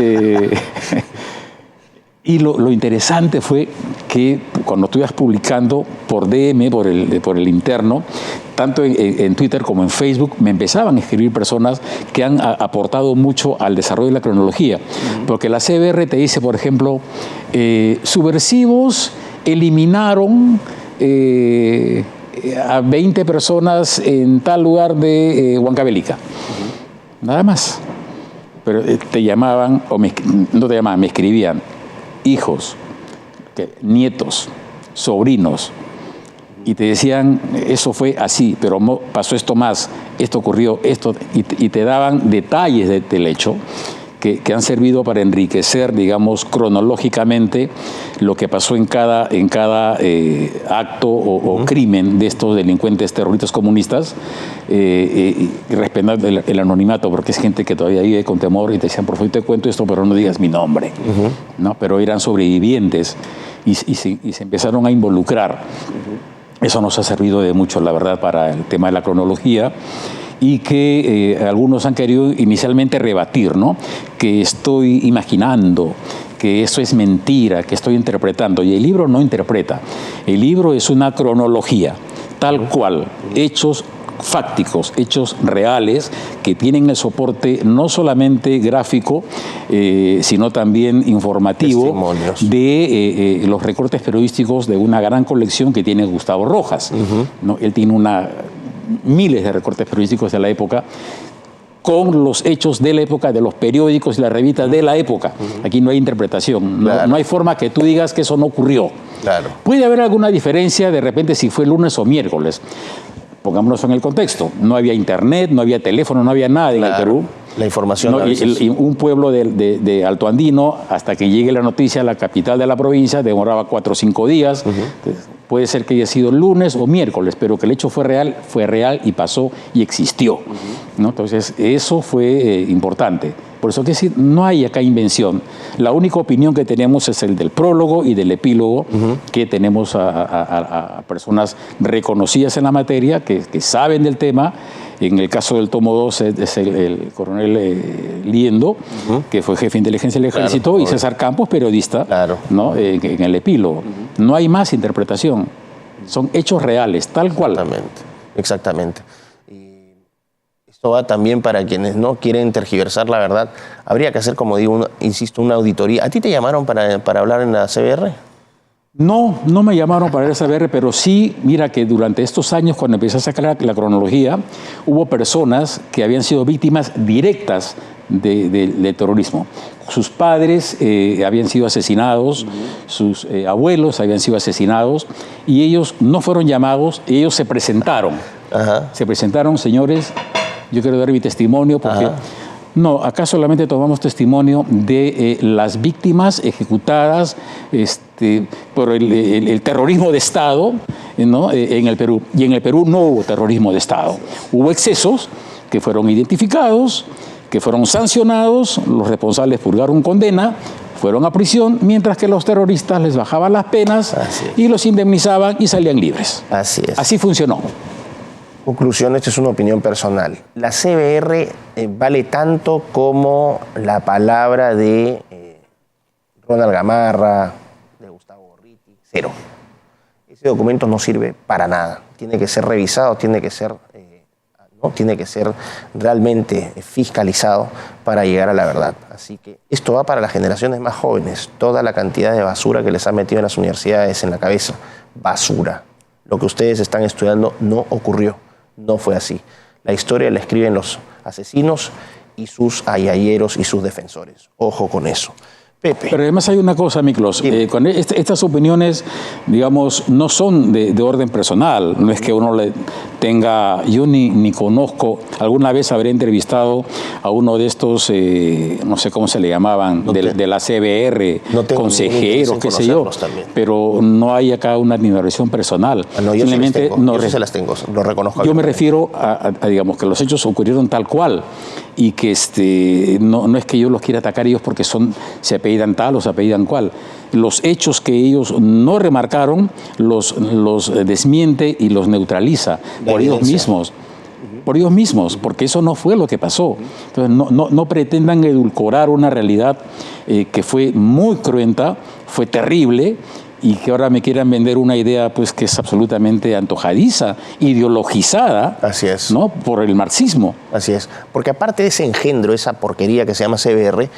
Y lo interesante fue que cuando tú ibas publicando por DM, por el interno, tanto en Twitter como en Facebook, me empezaban a escribir personas que han aportado mucho al desarrollo de la cronología. Porque la CBR te dice, por ejemplo, subversivos eliminaron a 20 personas en tal lugar de Huancavelica. Nada más. Pero te llamaban, no te llamaban, me escribían. Hijos, nietos, sobrinos, y te decían, eso fue así, pero pasó esto más, esto ocurrió, esto, y te daban detalles del hecho que han servido para enriquecer, digamos, cronológicamente lo que pasó en cada acto o crimen de estos delincuentes terroristas comunistas, respetando el anonimato, porque es gente que todavía vive con temor y te decían, por favor, te cuento esto, pero no digas mi nombre. ¿No? Pero eran sobrevivientes y se empezaron a involucrar. Eso nos ha servido de mucho, la verdad, para el tema de la cronología, y que algunos han querido inicialmente rebatir, ¿no? Que estoy imaginando, que eso es mentira, que estoy interpretando. Y el libro no interpreta. El libro es una cronología, tal cual, hechos fácticos, hechos reales, que tienen el soporte no solamente gráfico, sino también informativo de los recortes periodísticos de una gran colección que tiene Gustavo Rojas. ¿No? Él tiene miles de recortes periodísticos de la época, con los hechos de la época, de los periódicos y las revistas de la época. Aquí no hay interpretación, no hay forma que tú digas que eso no ocurrió. Puede haber alguna diferencia de repente si fue lunes o miércoles. Pongámonos en el contexto. No había internet, no había teléfono, no había nada en el Perú. La información. No, y un pueblo de Alto Andino, hasta que llegue la noticia a la capital de la provincia, demoraba 4 o 5 días. Entonces, puede ser que haya sido lunes o miércoles, pero que el hecho fue real y pasó y existió. ¿No? Entonces, eso fue importante. Por eso que sí, no hay acá invención. La única opinión que tenemos es el del prólogo y del epílogo, que tenemos a personas reconocidas en la materia, que saben del tema. En el caso del tomo 2 es el coronel Liendo, que fue jefe de inteligencia del ejército, y César Campos, periodista, ¿no? En el epílogo. No hay más interpretación. Son hechos reales, tal cual. Exactamente. Esto va también para quienes no quieren tergiversar la verdad. Habría que hacer, como digo, insisto, una auditoría. ¿A ti te llamaron para hablar en la CBR? No, no me llamaron para el CBR, pero sí, mira que durante estos años, cuando empecé a sacar la cronología, hubo personas que habían sido víctimas directas de terrorismo. Sus padres habían sido asesinados, sus abuelos habían sido asesinados, y ellos no fueron llamados, ellos se presentaron. Se presentaron, señores, yo quiero dar mi testimonio porque... No, acá solamente tomamos testimonio de las víctimas ejecutadas por el terrorismo de Estado, ¿no? En el Perú. Y en el Perú no hubo terrorismo de Estado. Hubo excesos que fueron identificados, que fueron sancionados, los responsables purgaron condena, fueron a prisión, mientras que los terroristas les bajaban las penas y los indemnizaban y salían libres. Así es. Así funcionó. Conclusión, esta es una opinión personal. La CBR vale tanto como la palabra de Ronald Gamarra, de Gustavo Gorriti, 0. Ese documento no sirve para nada. Tiene que ser revisado, tiene que ser realmente fiscalizado para llegar a la verdad. Así que esto va para las generaciones más jóvenes. Toda la cantidad de basura que les han metido en las universidades en la cabeza. Basura. Lo que ustedes están estudiando no ocurrió. No fue así. La historia la escriben los asesinos y sus ayayeros y sus defensores. Ojo con eso. Pepe. Pero además hay una cosa, Miklos. Con estas opiniones, digamos, no son de orden personal. No es que uno le tenga... Yo ni conozco... Alguna vez habré entrevistado a uno de estos, no sé cómo se le llamaban, de la CBR, consejeros, qué sé yo. También. Pero no hay acá una admiración personal. No, yo simplemente yo se las tengo, lo reconozco. Yo me refiero a, digamos, que los hechos ocurrieron tal cual. Y que no es que yo los quiera atacar ellos porque se apellidan tal o se apellidan cual. Los hechos que ellos no remarcaron los desmiente y los neutraliza por ellos mismos. Por ellos mismos, porque eso no fue lo que pasó. Entonces, no pretendan edulcorar una realidad que fue muy cruenta, fue terrible, y que ahora me quieran vender una idea pues que es absolutamente antojadiza, ideologizada. Así es. ¿No? Por el marxismo. Así es. Porque aparte de ese engendro, esa porquería que se llama CBR,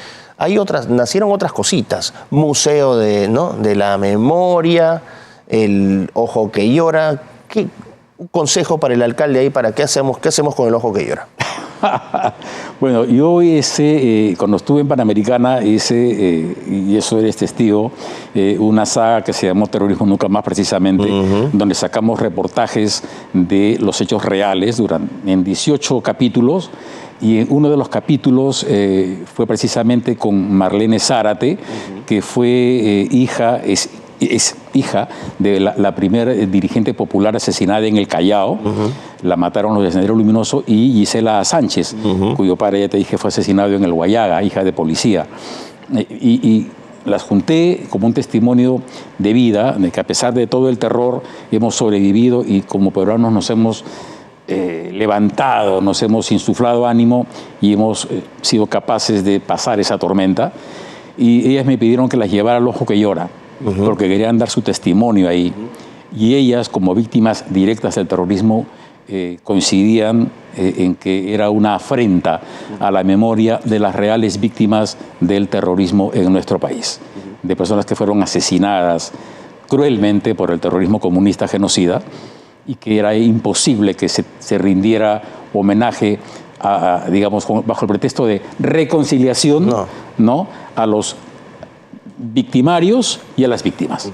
nacieron otras cositas. Museo de la memoria, el ojo que llora. Un consejo para el alcalde ahí, para qué hacemos con el ojo que llora. Bueno, yo cuando estuve en Panamericana y eso eres testigo, una saga que se llamó Terrorismo Nunca Más, precisamente, donde sacamos reportajes de los hechos reales en 18 capítulos, y uno de los capítulos fue precisamente con Marlene Zárate, que fue es hija de la primera dirigente popular asesinada en el Callao, la mataron los de Sendero Luminoso, y Gisela Sánchez, cuyo padre, ya te dije, fue asesinado en el Guayaga, hija de policía. Y las junté como un testimonio de vida, de que a pesar de todo el terror hemos sobrevivido y como peruanos nos hemos levantado, nos hemos insuflado ánimo y hemos sido capaces de pasar esa tormenta. Y ellas me pidieron que las llevara al Ojo que Llora, porque querían dar su testimonio ahí. Y ellas, como víctimas directas del terrorismo, coincidían en que era una afrenta a la memoria de las reales víctimas del terrorismo en nuestro país, de personas que fueron asesinadas cruelmente por el terrorismo comunista genocida, y que era imposible que se rindiera homenaje digamos, bajo el pretexto de reconciliación, ¿no? A los victimarios y a las víctimas.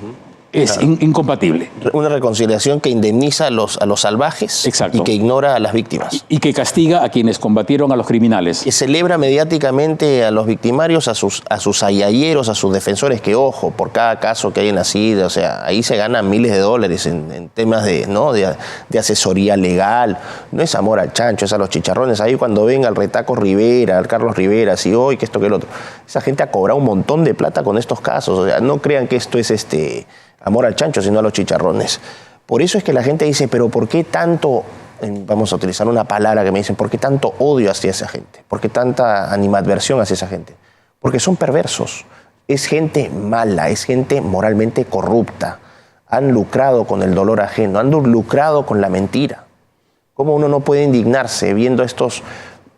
Es incompatible. Una reconciliación que indemniza a los salvajes. Exacto. Y que ignora a las víctimas. Y que castiga a quienes combatieron a los criminales. Que celebra mediáticamente a los victimarios, a sus ayayeros, a sus defensores, que ojo, por cada caso que haya nacido, o sea, ahí se ganan miles de dólares en temas de asesoría legal. No es amor al chancho, es a los chicharrones. Ahí cuando venga el Retaco Rivera, al Carlos Rivera, así hoy, que esto, que el otro. Esa gente ha cobrado un montón de plata con estos casos. O sea, no crean que esto es amor al chancho, sino a los chicharrones. Por eso es que la gente dice, pero ¿por qué tanto, vamos a utilizar una palabra que me dicen, ¿por qué tanto odio hacia esa gente? ¿Por qué tanta animadversión hacia esa gente? Porque son perversos. Es gente mala, es gente moralmente corrupta. Han lucrado con el dolor ajeno, han lucrado con la mentira. ¿Cómo uno no puede indignarse viendo a estos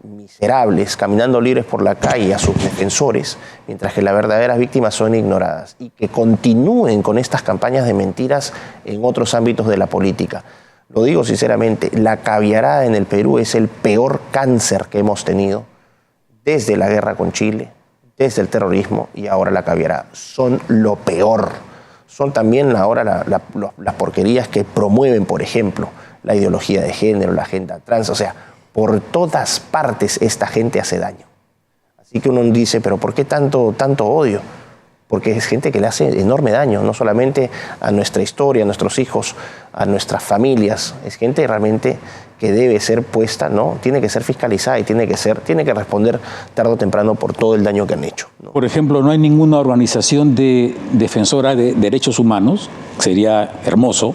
miserables caminando libres por la calle, a sus defensores, mientras que las verdaderas víctimas son ignoradas, y que continúen con estas campañas de mentiras en otros ámbitos de la política? Lo digo sinceramente, la caviarada en el Perú es el peor cáncer que hemos tenido desde la guerra con Chile, desde el terrorismo, y ahora la caviarada. Son lo peor. Son también ahora las porquerías que promueven, por ejemplo, la ideología de género, la agenda trans. O sea, por todas partes esta gente hace daño. Así que uno dice, pero ¿por qué tanto odio? Porque es gente que le hace enorme daño, no solamente a nuestra historia, a nuestros hijos, a nuestras familias. Es gente realmente que debe ser puesta, ¿no? Tiene que ser fiscalizada y tiene que responder tarde o temprano por todo el daño que han hecho, ¿no? Por ejemplo, no hay ninguna organización defensora de derechos humanos, sería hermoso,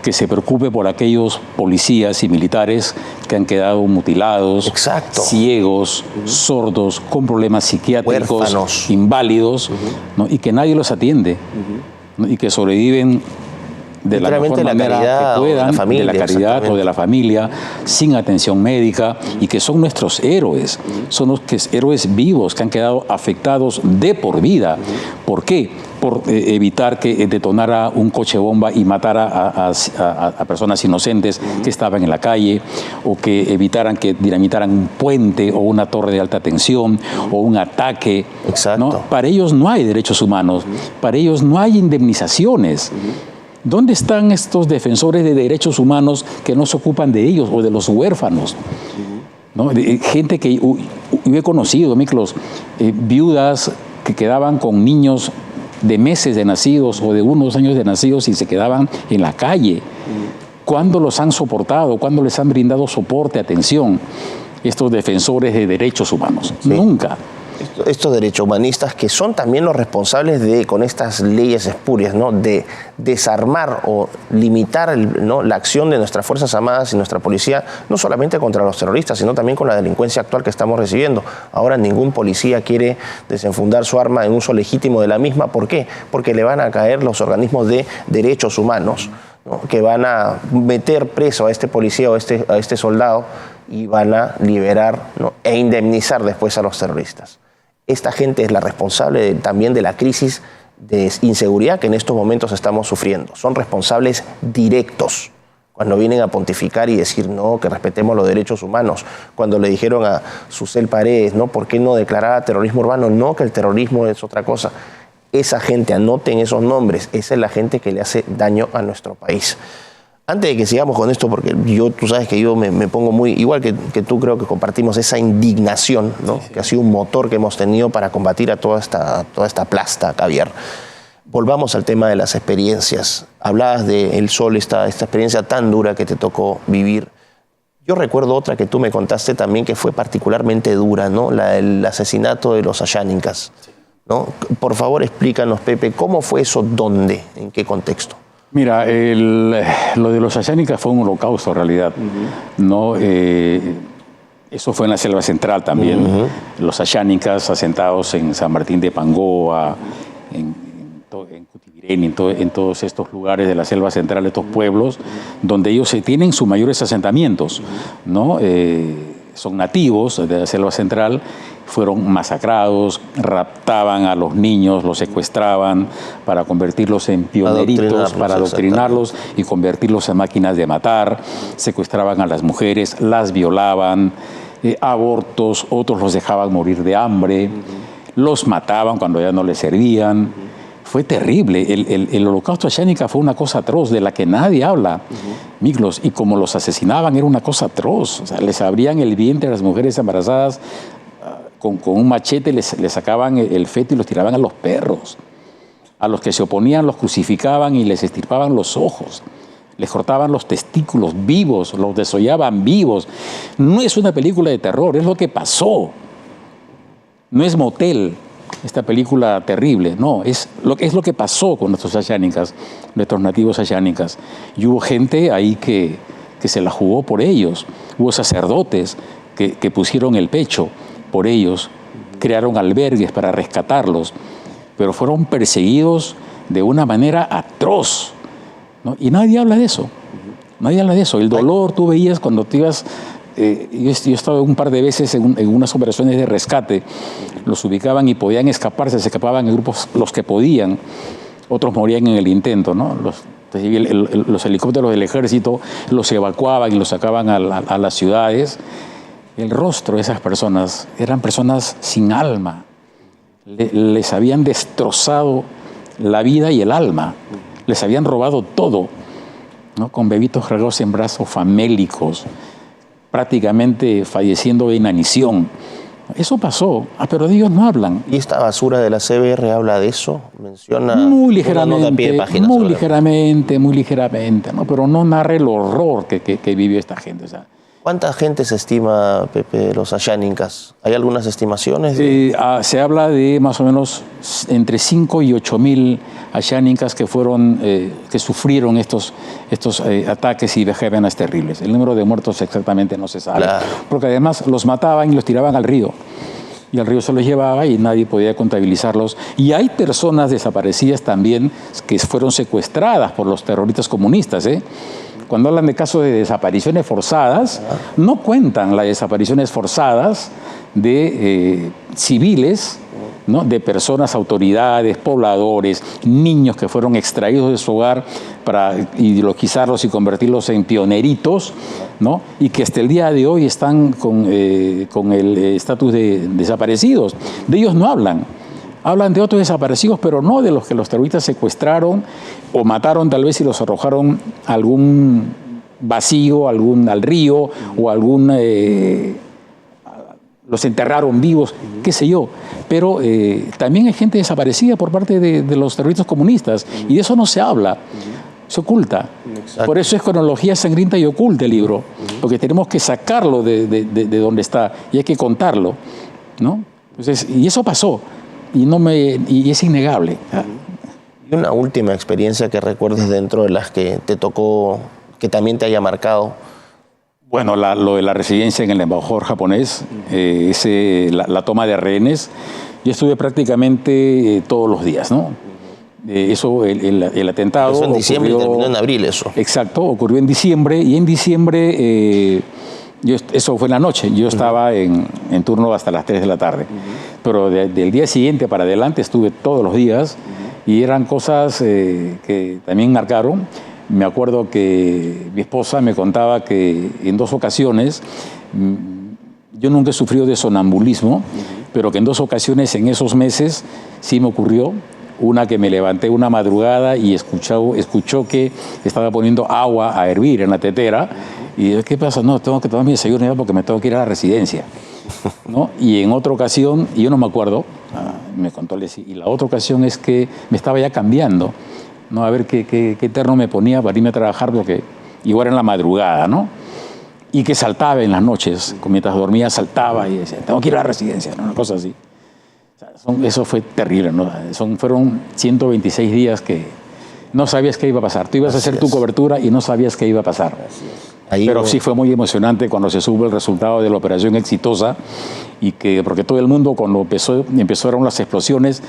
que se preocupe por aquellos policías y militares que han quedado mutilados, exacto, ciegos, sordos, con problemas psiquiátricos, huérfanos, inválidos, ¿no? Y que nadie los atiende, ¿no? Y que sobreviven de la mejor manera que puedan, de la caridad o de la familia, sin atención médica, y que son nuestros héroes, son los héroes vivos que han quedado afectados de por vida. ¿Por qué? Por evitar que detonara un coche bomba y matara a personas inocentes que estaban en la calle, o que evitaran que dinamitaran un puente o una torre de alta tensión o un ataque, ¿no? Para ellos no hay derechos humanos, para ellos no hay indemnizaciones. ¿Dónde están estos defensores de derechos humanos que no se ocupan de ellos o de los huérfanos? ¿No? Gente que yo he conocido, Miklos, viudas que quedaban con niños de meses de nacidos o de 1 o 2 años de nacidos y se quedaban en la calle. ¿Cuándo los han soportado? ¿Cuándo les han brindado soporte, atención? Estos defensores de derechos humanos. Sí. Nunca. Estos derechohumanistas que son también los responsables con estas leyes espurias, ¿no? De desarmar o limitar la acción de nuestras Fuerzas Armadas y nuestra policía, no solamente contra los terroristas, sino también con la delincuencia actual que estamos recibiendo. Ahora ningún policía quiere desenfundar su arma en uso legítimo de la misma. ¿Por qué? Porque le van a caer los organismos de derechos humanos, ¿no? Que van a meter preso a este policía o a este soldado y van a liberar, ¿no? E indemnizar después a los terroristas. Esta gente es la responsable también de la crisis de inseguridad que en estos momentos estamos sufriendo. Son responsables directos cuando vienen a pontificar y decir no, que respetemos los derechos humanos. Cuando le dijeron a Susel Paredes, ¿no? ¿Por qué no declarar terrorismo urbano? No, que el terrorismo es otra cosa. Esa gente, anoten esos nombres, esa es la gente que le hace daño a nuestro país. Antes de que sigamos con esto, porque tú sabes que yo me pongo muy, igual que tú, creo que compartimos esa indignación, ¿no? Sí. Que ha sido un motor que hemos tenido para combatir a toda esta plasta caviar. Volvamos al tema de las experiencias. Hablabas de El Sol, esta experiencia tan dura que te tocó vivir. Yo recuerdo otra que tú me contaste también que fue particularmente dura, ¿no? El asesinato de los Ayánicas, ¿no? Por favor, explícanos, Pepe, ¿cómo fue eso? ¿Dónde? ¿En qué contexto? Mira, lo de los Ayánicas fue un holocausto en realidad, ¿no? Eso fue en la Selva Central también. Los Ayánicas asentados en San Martín de Pangoa, en Cutivirén, en todos estos lugares de la Selva Central, estos pueblos, donde ellos tienen sus mayores asentamientos, ¿no? Son nativos de la Selva Central, fueron masacrados, raptaban a los niños, los secuestraban para convertirlos en pioneritos, para adoctrinarlos y convertirlos en máquinas de matar, secuestraban a las mujeres, las violaban, abortos, otros los dejaban morir de hambre, los mataban cuando ya no les servían. Fue terrible. El holocausto ayánica fue una cosa atroz de la que nadie habla, Miklos, y como los asesinaban era una cosa atroz. O sea, les abrían el vientre a las mujeres embarazadas con un machete, les sacaban el feto y los tiraban a los perros. A los que se oponían los crucificaban y les extirpaban los ojos. Les cortaban los testículos vivos, los desollaban vivos. No es una película de terror, es lo que pasó. No es Motel, esta película terrible, no, es lo que pasó con nuestros ayánicas, nuestros nativos ayánicas. Y hubo gente ahí que se la jugó por ellos, hubo sacerdotes que pusieron el pecho por ellos, crearon albergues para rescatarlos, pero fueron perseguidos de una manera atroz, ¿no? Y nadie habla de eso, nadie habla de eso. El dolor, tú veías cuando te ibas... yo he estado un par de veces en unas operaciones de rescate, los ubicaban y podían escaparse, se escapaban en grupos los que podían, otros morían en el intento, ¿no? Los helicópteros del ejército los evacuaban y los sacaban a las ciudades. El rostro de esas personas eran personas sin alma, les habían destrozado la vida y el alma, les habían robado todo, ¿no? Con bebitos cargados en brazos, famélicos, prácticamente falleciendo de inanición. Eso pasó, pero de ellos no hablan. ¿Y esta basura de la CBR habla de eso? Menciona muy ligeramente, muy ligeramente, ¿no? Pero no narra el horror que vivió esta gente. O sea, ¿cuánta gente se estima, Pepe, de los ayánicas? ¿Hay algunas estimaciones? Se habla de más o menos entre 5 y 8 mil ayánicas que sufrieron estos ataques y vejámenes terribles. El número de muertos exactamente no se sabe. Claro. Porque además los mataban y los tiraban al río. Y el río se los llevaba y nadie podía contabilizarlos. Y hay personas desaparecidas también que fueron secuestradas por los terroristas comunistas, Cuando hablan de casos de desapariciones forzadas, no cuentan las desapariciones forzadas de civiles, ¿no? De personas, autoridades, pobladores, niños que fueron extraídos de su hogar para ideologizarlos y convertirlos en pioneritos, ¿no? Y que hasta el día de hoy están con el estatus de desaparecidos. De ellos no hablan. Hablan de otros desaparecidos, pero no de los que los terroristas secuestraron o mataron tal vez y los arrojaron a algún vacío, al río o los enterraron vivos, qué sé yo. Pero también hay gente desaparecida por parte de los terroristas comunistas y de eso no se habla, se oculta. Exacto. Por eso es cronología sangrienta y oculta el libro, porque tenemos que sacarlo de donde está y hay que contarlo, ¿no? Entonces, y eso pasó. Y es innegable. ¿Y una última experiencia que recuerdes dentro de las que te tocó, que también te haya marcado? Bueno, lo de la residencia en el embajador japonés, la toma de rehenes, yo estuve prácticamente todos los días, ¿no? Eso, el atentado... Eso en diciembre, terminó en abril eso. Exacto, ocurrió en diciembre, y en diciembre... eso fue en la noche, yo estaba en turno hasta las 3 de la tarde, pero del día siguiente para adelante estuve todos los días y eran cosas que también marcaron. Me acuerdo que mi esposa me contaba que en 2 ocasiones, yo nunca he sufrido de sonambulismo, pero que en 2 ocasiones en esos meses sí me ocurrió. Una que me levanté una madrugada y escuchó que estaba poniendo agua a hervir en la tetera. Y dije, ¿qué pasa? No, tengo que tomar mi desayuno ya porque me tengo que ir a la residencia, ¿no? Y en otra ocasión, y yo no me acuerdo, me contó Leslie, y la otra ocasión es que me estaba ya cambiando, ¿no? A ver qué terno me ponía para irme a trabajar porque igual en la madrugada, ¿no? y que saltaba en las noches, mientras dormía saltaba y decía, tengo que ir a la residencia, ¿no? Una cosa así. O sea, eso fue terrible, ¿no? Fueron 126 días que no sabías qué iba a pasar. Tú ibas a hacer tu cobertura y no sabías qué iba a pasar. Pero sí fue muy emocionante cuando se supo el resultado de la operación exitosa, y porque todo el mundo, cuando empezaron las explosiones,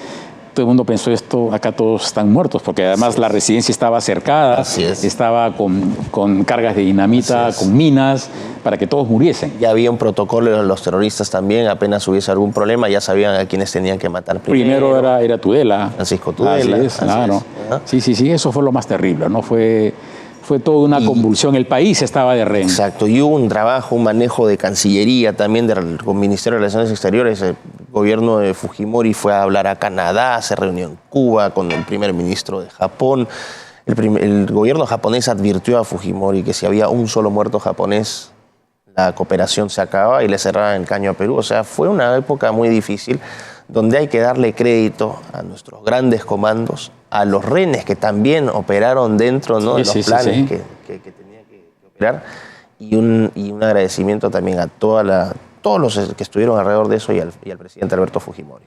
todo el mundo pensó acá todos están muertos, porque además la residencia estaba cercada, estaba con cargas de dinamita, con minas, para que todos muriesen. Ya había un protocolo de los terroristas también, apenas hubiese algún problema, ya sabían a quiénes tenían que matar primero. Primero era Tudela. Francisco Tudela. Así es, claro. Sí, eso fue lo más terrible, ¿no? Fue toda una convulsión, el país estaba de rehén. Exacto, y hubo un trabajo, un manejo de Cancillería también con Ministerio de Relaciones Exteriores. El gobierno de Fujimori fue a hablar a Canadá, se reunió en Cuba con el primer ministro de Japón. El gobierno japonés advirtió a Fujimori que si había un solo muerto japonés, la cooperación se acababa y le cerraban el caño a Perú. O sea, fue una época muy difícil donde hay que darle crédito a nuestros grandes comandos, a los rehenes que también operaron dentro, ¿no?, de los planes que tenían que operar, y un agradecimiento también a todos los que estuvieron alrededor de eso y al presidente Alberto Fujimori.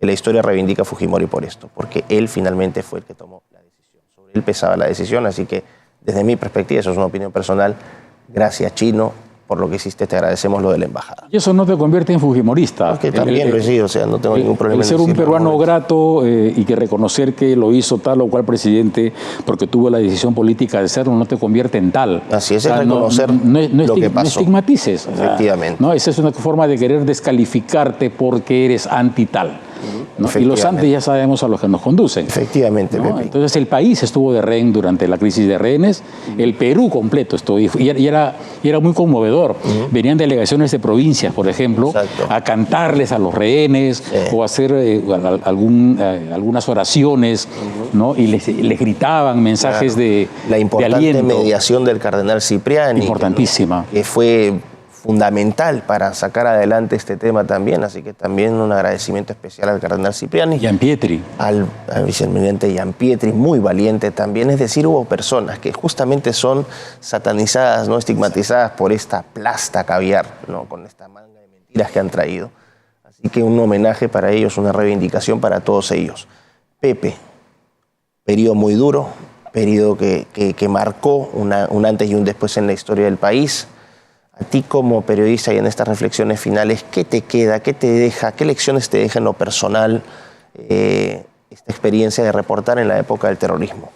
La historia reivindica a Fujimori por esto, porque él finalmente fue el que tomó la decisión. Sobre él pesaba la decisión, así que desde mi perspectiva, eso es una opinión personal, gracias Chino, por lo que hiciste, te agradecemos lo de la embajada. Y eso no te convierte en fujimorista. Porque también lo he sido, o sea, no tengo ningún problema. El ser un peruano grato y que reconocer que lo hizo tal o cual presidente porque tuvo la decisión política de serlo no te convierte en tal. Así es, reconocer lo que pasó. No estigmatices. Efectivamente. ¿No? Esa es una forma de querer descalificarte porque eres anti tal. ¿No? Y los antes ya sabemos a los que nos conducen. Efectivamente, ¿no? Pepe. Entonces el país estuvo de rehén durante la crisis de rehenes, el Perú completo estuvo, y era muy conmovedor. Venían delegaciones de provincias, por ejemplo, a cantarles a los rehenes o a hacer algunas oraciones, ¿no? Y les gritaban mensajes de la importante aliento. Mediación del cardenal Cipriani. Importantísima. Que fue fundamental para sacar adelante este tema también, así que también un agradecimiento especial al cardenal Cipriani. Gianpietri. Al vicealmirante Gianpietri, muy valiente también, es decir, hubo personas que justamente son satanizadas, no estigmatizadas por esta plasta caviar, ¿no?, con esta manga de mentiras que han traído. Así que un homenaje para ellos, una reivindicación para todos ellos. Pepe, periodo muy duro, periodo que marcó un antes y un después en la historia del país. A ti como periodista y en estas reflexiones finales, ¿qué te queda, qué te deja, qué lecciones te deja en lo personal esta experiencia de reportar en la época del terrorismo?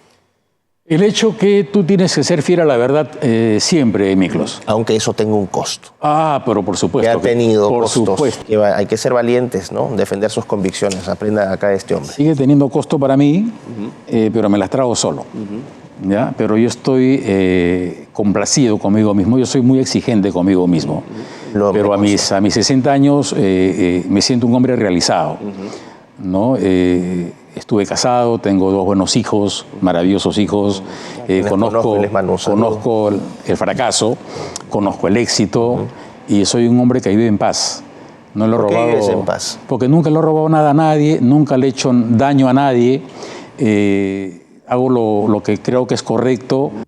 El hecho que tú tienes que ser fiel a la verdad siempre, Miklos. Aunque eso tenga un costo. Pero por supuesto. Que ha tenido por costos. Supuesto. Que hay que ser valientes, ¿no? Defender sus convicciones. Aprenda acá de este hombre. Sigue teniendo costo para mí, pero me las trago solo. ¿Ya? Pero yo estoy complacido conmigo mismo, yo soy muy exigente conmigo mismo. Pero a mis 60 años me siento un hombre realizado. ¿No? Estuve casado, tengo 2 buenos hijos, maravillosos hijos. Conozco el fracaso, conozco el éxito y soy un hombre que vive en paz. No lo he robado. ¿Por qué vives en paz? Porque nunca le he robado nada a nadie, nunca le he hecho daño a nadie. Hago lo que creo que es correcto, no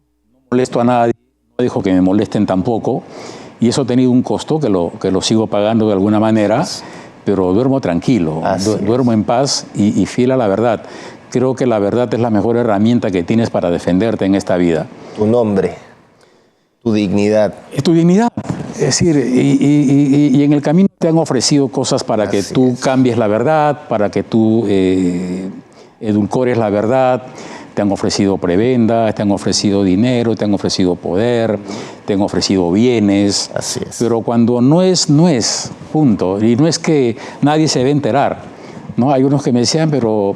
molesto a nadie, no dejo que me molesten tampoco, y eso ha tenido un costo que lo sigo pagando de alguna manera, pero duermo tranquilo, duermo en paz y fiel a la verdad. Creo que la verdad es la mejor herramienta que tienes para defenderte en esta vida. Tu nombre, tu dignidad. Es tu dignidad. Es decir, y en el camino te han ofrecido cosas para que tú cambies la verdad, para que tú edulcores la verdad. Te han ofrecido prebendas, te han ofrecido dinero, te han ofrecido poder, te han ofrecido bienes. Así es. Pero cuando no es, punto. Y no es que nadie se va a enterar, ¿no? Hay unos que me decían, pero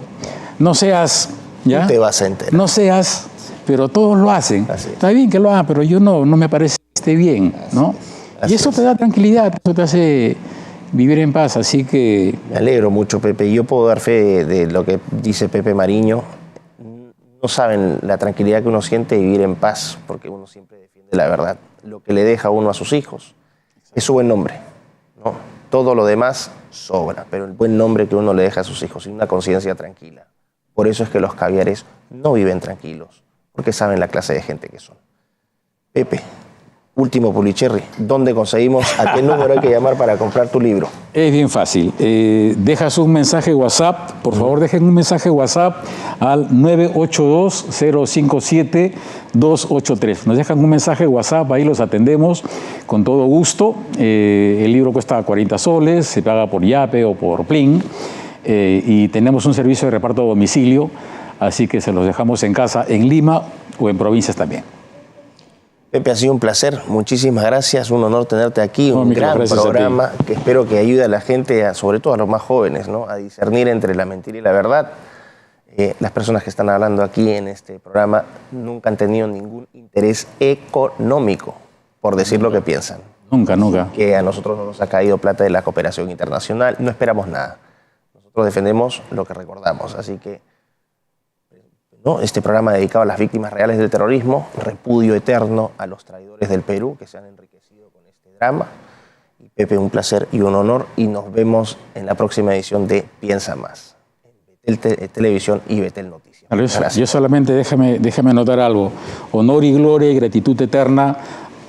no seas, ¿ya? Tú te vas a enterar. No seas, pero todos lo hacen. Así es. Está bien que lo hagan, pero yo no me parece que esté bien, ¿no? Y eso te da tranquilidad, eso te hace vivir en paz, así que... Me alegro mucho, Pepe. Yo puedo dar fe de lo que dice Pepe Mariño. No saben la tranquilidad que uno siente de vivir en paz, porque uno siempre defiende la verdad. Lo que le deja uno a sus hijos es su buen nombre, ¿no? Todo lo demás sobra, pero el buen nombre que uno le deja a sus hijos y una conciencia tranquila. Por eso es que los caviares no viven tranquilos, porque saben la clase de gente que son. Pepe, Último, Pulicherry, ¿dónde conseguimos, a qué número hay que llamar para comprar tu libro? Es bien fácil. Dejas un mensaje WhatsApp, por favor dejen un mensaje WhatsApp al 982-057-283. Nos dejan un mensaje WhatsApp, ahí los atendemos con todo gusto. El libro cuesta 40 soles, se paga por Yape o por Plin. Y tenemos un servicio de reparto a domicilio, así que se los dejamos en casa, en Lima o en provincias también. Pepe, ha sido un placer, muchísimas gracias, un honor tenerte aquí, un gran programa que espero que ayude a la gente, sobre todo a los más jóvenes, ¿no?, a discernir entre la mentira y la verdad. Las personas que están hablando aquí en este programa nunca han tenido ningún interés económico, por decir lo que piensan. Nunca, nunca. Que a nosotros no nos ha caído plata de la cooperación internacional, no esperamos nada. Nosotros defendemos lo que recordamos, así que ¿no? Este programa dedicado a las víctimas reales del terrorismo, repudio eterno a los traidores del Perú que se han enriquecido con este drama. Y Pepe, un placer y un honor, y nos vemos en la próxima edición de Piensa Más, en Betel Televisión y Betel Noticias. Gracias. Yo solamente déjame anotar algo. Honor y gloria y gratitud eterna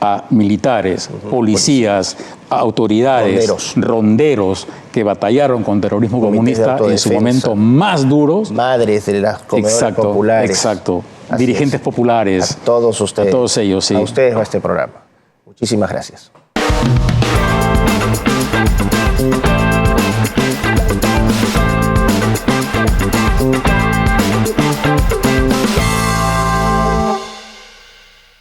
a militares, policías, autoridades, ronderos que batallaron con terrorismo comunista en su momento más duros. Madres de las comedoras populares. Exacto. Dirigentes populares. A todos ustedes. A todos ellos, sí. A ustedes va este programa. Muchísimas gracias.